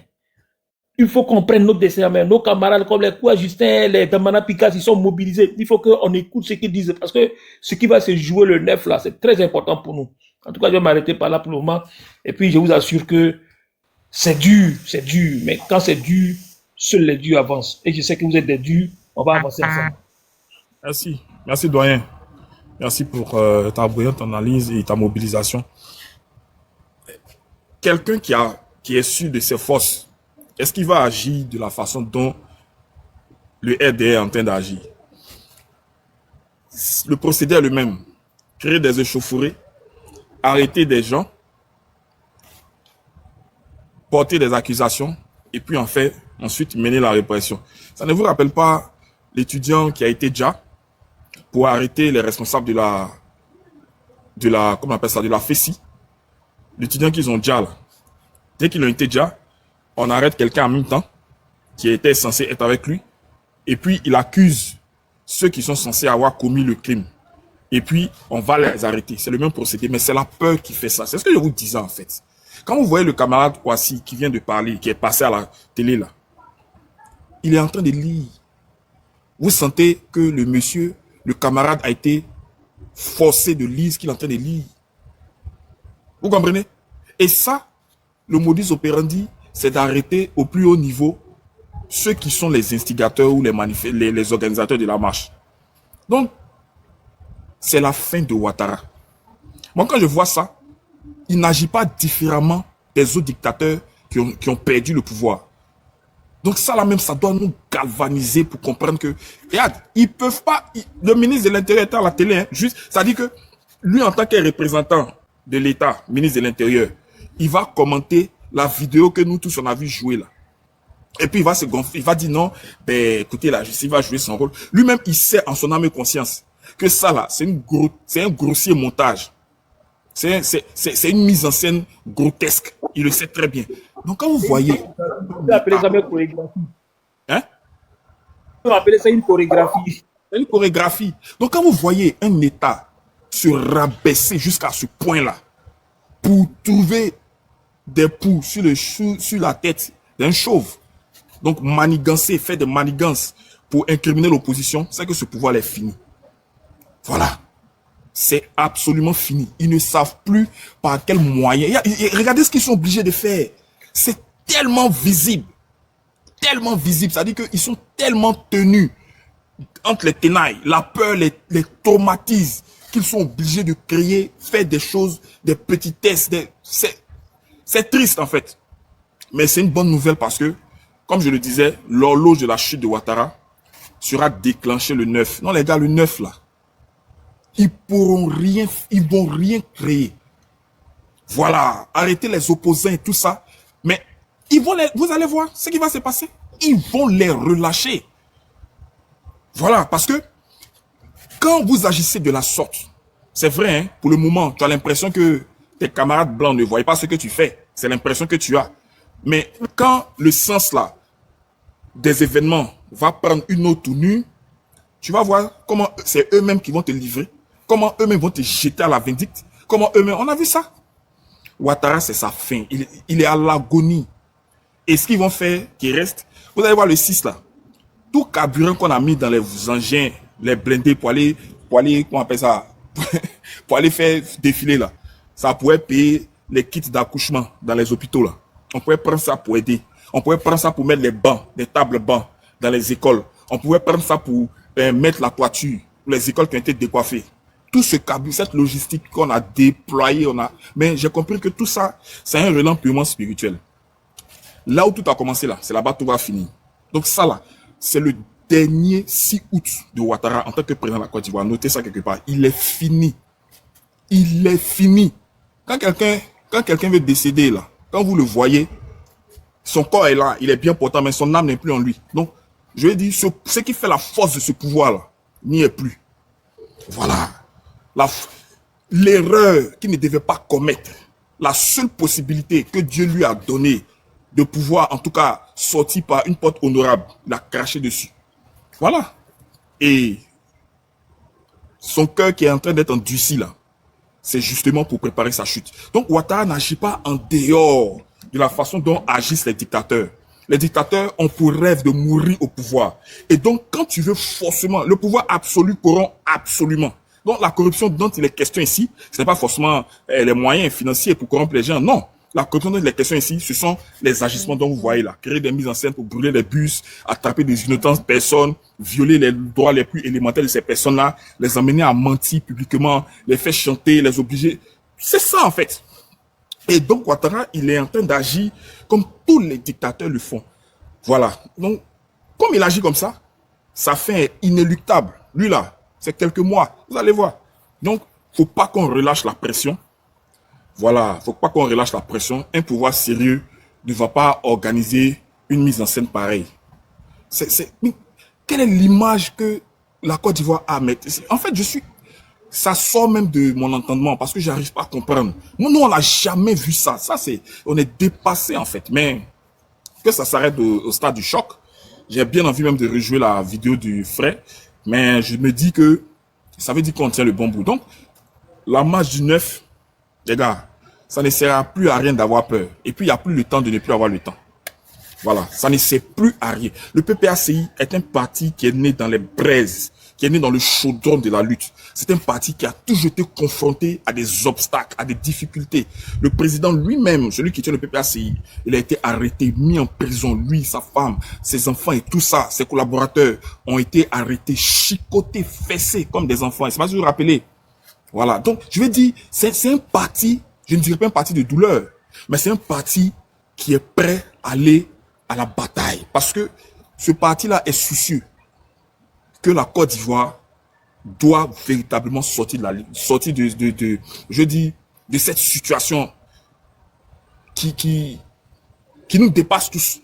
Il faut qu'on prenne notre destin à main. Nos camarades comme les Kouya Justin, les Damana Pikas, ils sont mobilisés. Il faut qu'on écoute ce qu'ils disent. Parce que ce qui va se jouer le 9 là, c'est très important pour nous. En tout cas, je vais m'arrêter par là pour le moment. Et puis, je vous assure que c'est dur. Mais quand c'est dur, seuls les durs avancent. Et je sais que vous êtes des durs. On va avancer ensemble. Merci doyen. Merci pour ta brillante analyse et ta mobilisation. Quelqu'un qui est sûr de ses forces, est-ce qu'il va agir de la façon dont le RDR est en train d'agir? Le procédé est le même. Créer des échauffourées, arrêter des gens, porter des accusations, et puis ensuite mener la répression. Ça ne vous rappelle pas l'étudiant qui a été déjà pour arrêter les responsables de la comment on appelle ça, de la FESI? L'étudiant qu'ils ont déjà là. Dès qu'ils ont été déjà, on arrête quelqu'un en même temps qui était censé être avec lui, et puis il accuse ceux qui sont censés avoir commis le crime. Et puis, on va les arrêter. C'est le même procédé, mais c'est la peur qui fait ça. C'est ce que je vous disais en fait. Quand vous voyez le camarade Kwasi qui vient de parler, qui est passé à la télé là, il est en train de lire. Vous sentez que le camarade a été forcé de lire ce qu'il est en train de lire. Vous comprenez? Et ça, le modus operandi, c'est d'arrêter au plus haut niveau ceux qui sont les instigateurs ou les organisateurs de la marche. Donc, c'est la fin de Ouattara. Moi, quand je vois ça, il n'agit pas différemment des autres dictateurs qui ont perdu le pouvoir. Donc ça là même, ça doit nous galvaniser pour comprendre que, regarde, ils peuvent pas, le ministre de l'Intérieur est à la télé, hein, juste, ça dit que lui en tant que représentant de l'État, ministre de l'Intérieur, il va commenter la vidéo que nous tous on a vu jouer là. Et puis il va se gonfler, il va dire non, ben écoutez la justice va jouer son rôle. Lui-même, il sait en son âme et conscience que ça là, c'est un grossier montage. C'est une mise en scène grotesque. Il le sait très bien. Donc quand vous voyez... On peut appeler ça une chorégraphie. Hein? On peut appeler ça une chorégraphie. C'est une chorégraphie. Donc quand vous voyez un État se rabaisser jusqu'à ce point-là pour trouver des poux sur la tête d'un chauve, donc manigancer, faire des manigances pour incriminer l'opposition, c'est que ce pouvoir est fini. Voilà. C'est absolument fini. Ils ne savent plus par quel moyen. Regardez ce qu'ils sont obligés de faire. C'est tellement visible. Tellement visible. C'est-à-dire qu'ils sont tellement tenus entre les tenailles. La peur les traumatise. Qu'ils sont obligés de créer, faire des choses, des petitesses. C'est triste en fait. Mais c'est une bonne nouvelle parce que, comme je le disais, l'horloge de la chute de Ouattara sera déclenchée le 9. Non les gars, le 9 là. Ils vont rien créer. Voilà, arrêter les opposants et tout ça. Mais vous allez voir ce qui va se passer. Ils vont les relâcher. Voilà, parce que quand vous agissez de la sorte, c'est vrai, hein, pour le moment, tu as l'impression que tes camarades blancs ne voient pas ce que tu fais. C'est l'impression que tu as. Mais quand le sens là des événements va prendre une autre tournure, tu vas voir comment c'est eux-mêmes qui vont te livrer. Comment eux-mêmes vont te jeter à la vindicte. Comment eux-mêmes... On a vu ça. Ouattara, c'est sa fin. Il est à l'agonie. Et ce qu'ils vont faire, qui reste... Vous allez voir le 6 là. Tout carburant qu'on a mis dans les engins, les blindés pour aller comment on appelle ça, pour aller faire défiler là. Ça pourrait payer les kits d'accouchement dans les hôpitaux là. On pourrait prendre ça pour aider. On pourrait prendre ça pour mettre les bancs, des tables bancs dans les écoles. On pourrait prendre ça pour mettre la toiture pour les écoles qui ont été décoiffées. Tout ce câble, cette logistique qu'on a déployée, mais j'ai compris que tout ça, c'est un relent purement spirituel. Là où tout a commencé là, c'est là-bas tout va finir. Donc ça là, c'est le dernier 6 août de Ouattara en tant que président de la Côte d'Ivoire. Notez ça quelque part. Il est fini. Il est fini. Quand quelqu'un veut décéder là, quand vous le voyez, son corps est là, il est bien portant, mais son âme n'est plus en lui. Donc, je vais dire, ce qui fait la force de ce pouvoir là, n'y est plus. Voilà. L'erreur qu'il ne devait pas commettre, la seule possibilité que Dieu lui a donnée de pouvoir, en tout cas, sortir par une porte honorable, il a craché dessus. Voilà. Et son cœur qui est en train d'être endurci là, c'est justement pour préparer sa chute. Donc Ouattara n'agit pas en dehors de la façon dont agissent les dictateurs. Les dictateurs ont pour rêve de mourir au pouvoir. Et donc quand tu veux forcément, le pouvoir absolu corrompt absolument. Donc la corruption dont il est question ici, ce n'est pas forcément les moyens financiers pour corrompre les gens, non. La corruption dont il est question ici, ce sont les agissements dont vous voyez là. Créer des mises en scène pour brûler les bus, attraper des innocentes personnes, violer les droits les plus élémentaires de ces personnes-là, les emmener à mentir publiquement, les faire chanter, les obliger. C'est ça en fait. Et donc Ouattara, il est en train d'agir comme tous les dictateurs le font. Voilà. Donc, comme il agit comme ça, sa fin est inéluctable. Lui là, c'est quelques mois. Vous allez voir. Donc, faut pas qu'on relâche la pression. Voilà, faut pas qu'on relâche la pression. Un pouvoir sérieux ne va pas organiser une mise en scène pareille. Quelle est l'image que la Côte d'Ivoire a à mettre? En fait, ça sort même de mon entendement parce que j'arrive pas à comprendre. Nous, on n'a jamais vu ça. On est dépassé en fait. Mais que ça s'arrête au stade du choc. J'ai bien envie même de rejouer la vidéo du frère. Mais je me dis que ça veut dire qu'on tient le bon bout. Donc, la marche du 9, les gars, ça ne sert plus à rien d'avoir peur. Et puis, il n'y a plus le temps de ne plus avoir le temps. Voilà, ça ne sert plus à rien. Le PPACI est un parti qui est né dans les braises, qui est né dans le chaudron de la lutte. C'est un parti qui a toujours été confronté à des obstacles, à des difficultés. Le président lui-même, celui qui tient le PPACI, il a été arrêté, mis en prison, lui, sa femme, ses enfants et tout ça, ses collaborateurs ont été arrêtés, chicotés, fessés comme des enfants. Et c'est pas si vous vous rappelez. Voilà. Donc, je veux dire, c'est un parti, je ne dirais pas un parti de douleur, mais c'est un parti qui est prêt à aller à la bataille. Parce que ce parti-là est soucieux que la Côte d'Ivoire doit véritablement sortir de cette situation qui nous dépasse tous.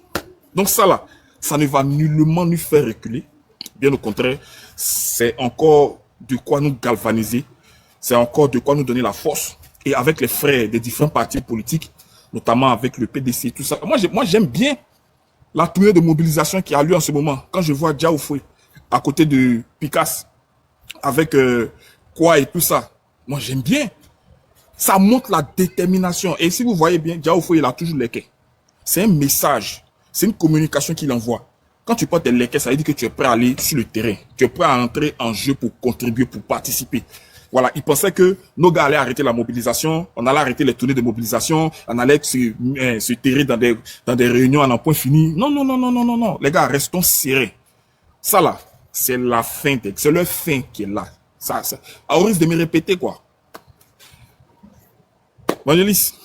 Donc ça là, ça ne va nullement nous faire reculer. Bien au contraire, c'est encore de quoi nous galvaniser, c'est encore de quoi nous donner la force. Et avec les frères des différents partis politiques, notamment avec le PDC, tout ça. Moi j'aime bien la tournée de mobilisation qui a lieu en ce moment. Quand je vois Diaoufoué à côté de Picasso, avec quoi et tout ça. Moi, j'aime bien. Ça montre la détermination. Et si vous voyez bien, Diaoufoué, il a toujours les quais. C'est un message. C'est une communication qu'il envoie. Quand tu portes tes léquets, ça veut dire que tu es prêt à aller sur le terrain. Tu es prêt à entrer en jeu pour contribuer, pour participer. Voilà, il pensait que nos gars allaient arrêter la mobilisation, on allait arrêter les tournées de mobilisation, on allait se terrer dans des réunions à un point fini. Non, non, non, non, non, non, non. Les gars, restons serrés. Ça là, c'est la fin, c'est leur fin qui est là. Ça, au risque de me répéter, quoi. Vangelis.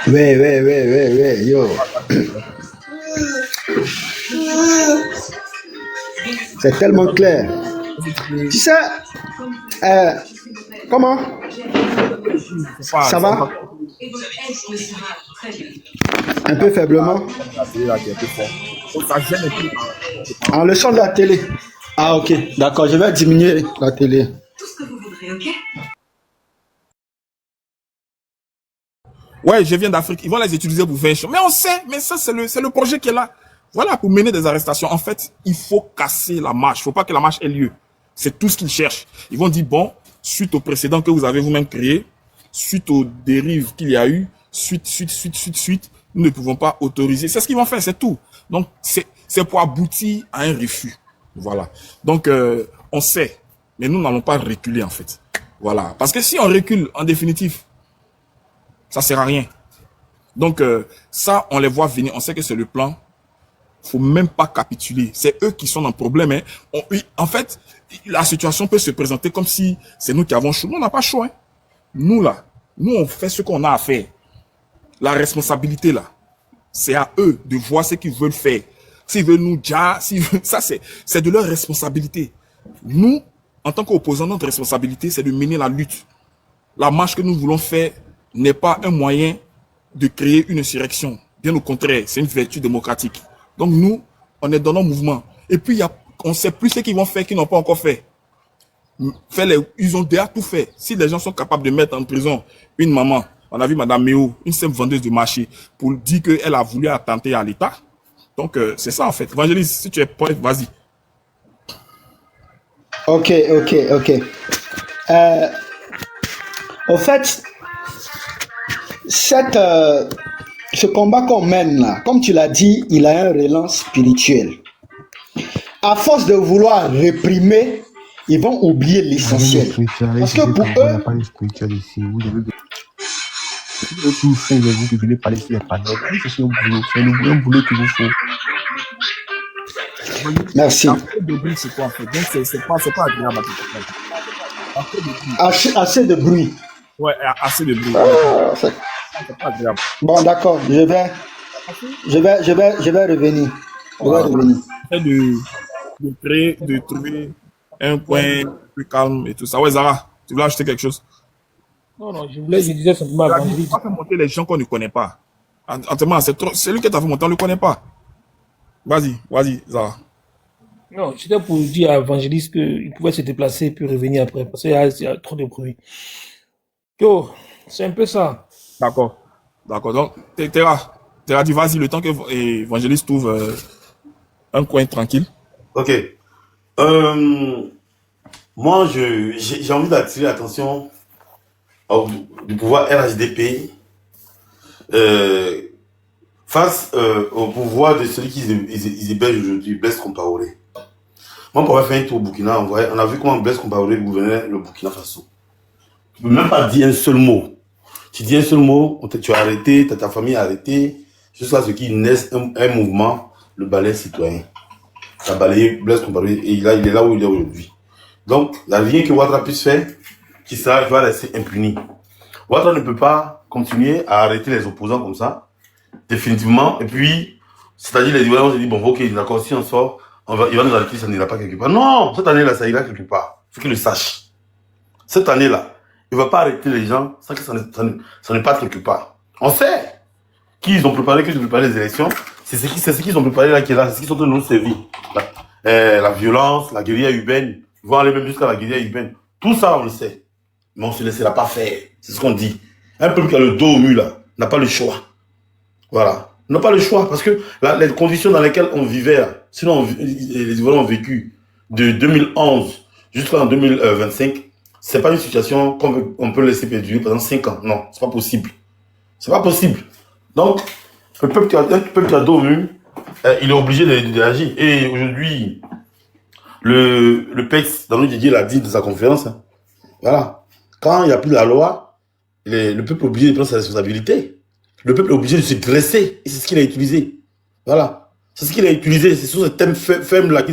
Ouais, yo. C'est tellement clair. Tu sais, comment ça va? Un peu faiblement. En le son de la télé. Ah, ok, d'accord, je vais diminuer la télé. Tout ce que vous voudrez, ok? Ouais, je viens d'Afrique. Ils vont les utiliser pour faire chaud. Mais on sait, mais ça, c'est le projet qui est là. Voilà, pour mener des arrestations. En fait, il faut casser la marche. Il ne faut pas que la marche ait lieu. C'est tout ce qu'ils cherchent. Ils vont dire, bon, suite au précédent que vous avez vous-même créé, suite aux dérives qu'il y a eu, suite, nous ne pouvons pas autoriser. C'est ce qu'ils vont faire, c'est tout. Donc, c'est pour aboutir à un refus. Voilà. Donc, on sait. Mais nous n'allons pas reculer, en fait. Voilà. Parce que si on recule, en définitive, ça ne sert à rien. Donc, ça, on les voit venir. On sait que c'est le plan. Faut même pas capituler. C'est eux qui sont dans le problème. Hein. En fait, la situation peut se présenter comme si c'est nous qui avons chaud. Nous, on n'a pas chaud. Hein. Nous, là, nous, on fait ce qu'on a à faire. La responsabilité, là, c'est à eux de voir ce qu'ils veulent faire. S'ils veulent nous dire, ça, c'est de leur responsabilité. Nous, en tant qu'opposants, notre responsabilité, c'est de mener la lutte. La marche que nous voulons faire n'est pas un moyen de créer une insurrection. Bien au contraire, c'est une vertu démocratique. Donc nous, on est dans nos mouvements. Et puis, on ne sait plus ce qu'ils vont faire, qu'ils n'ont pas encore fait. Ils ont déjà tout fait. Si les gens sont capables de mettre en prison une maman, on a vu Madame Méo, une simple vendeuse de marché, pour dire qu'elle a voulu attenter à l'État. Donc, c'est ça en fait. Évangéliste, si tu es prêt, vas-y. Ok. Au fait, ce combat qu'on mène là, comme tu l'as dit, il a un relance spirituel. À force de vouloir réprimer, ils vont oublier l'essentiel. Parce que pour eux, il n'y a pas de spirituel ici. Vous devez tout faire, vous devez parler sur les panneaux. C'est un boulot, c'est un boulot qu'il vous faut. merci. C'est quoi en fait? Donc, c'est pas agréable. Assez de bruit. Ouais, assez de bruit. C'est pas agréable. Bon, d'accord, je vais revenir. De trouver un coin plus calme et tout ça. Ouais, Zara, tu voulais acheter quelque chose? Non, je disais simplement à Évangéliste. On va faire monter les gens qu'on ne connaît pas. Entièrement, c'est lui qui t'a fait monter, on ne le connaît pas. Vas-y, Zara. Non, c'était pour dire à Évangéliste qu'il pouvait se déplacer puis revenir après, parce qu'il y a trop de bruit. Yo, c'est un peu ça. D'accord. Donc, Terra dit, vas-y, le temps que Évangéliste trouve un coin tranquille. Ok. Moi, j'ai envie d'attirer l'attention du pouvoir RHDP face au pouvoir de celui qui ils hébergent aujourd'hui, Blaise Compaoré. Moi, pour avoir fait un tour au Burkina, on a vu comment Blaise Compaoré gouvernait le Burkina Faso. Tu ne peux même pas dire un seul mot. Tu dis un seul mot, tu as arrêté, ta famille a arrêté, jusqu'à ce qu'il naisse un mouvement, le balai citoyen. Tu as balayé Blaise Compaoré et il est là où il est aujourd'hui. Donc, il n'y a rien que Ouattara puisse faire qui va rester impuni. Ouattara ne peut pas continuer à arrêter les opposants comme ça, définitivement. Et puis, c'est-à-dire les Ivoiriens se disent, bon, ok, d'accord, si on sort, il va nous arrêter, ça n'ira pas quelque part. Non, cette année-là, ça ira quelque part. Il faut qu'il le sache. Cette année-là, il ne va pas arrêter les gens sans que ça ne passe quelque part. On sait qu'ils ont préparé les élections. C'est ce qu'ils ont préparé là qui est là. C'est ce qu'ils sont en train de nous servir. La violence, la guérilla urbaine. Ils vont aller même jusqu'à la guérilla urbaine. Tout ça, on le sait. Mais on ne se laissera pas faire. C'est ce qu'on dit. Un peuple qui a le dos au mur là, n'a pas le choix. Voilà. N'a pas le choix. Parce que les conditions dans lesquelles on vivait, là, sinon les Ivoiriens ont vécu de 2011 jusqu'en 2025, c'est pas une situation qu'on peut laisser perdurer pendant 5 ans. Non, c'est pas possible. C'est pas possible. Donc, un peuple qui a le dos au mur, il est obligé d'agir. Et aujourd'hui, le PEX, dans Didier l'a dit de sa conférence, hein, voilà. Quand il n'y a plus la loi, le peuple est obligé de prendre sa responsabilité. Le peuple est obligé de se dresser. Et c'est ce qu'il a utilisé. Voilà. C'est ce qu'il a utilisé. C'est sur ce thème ferme là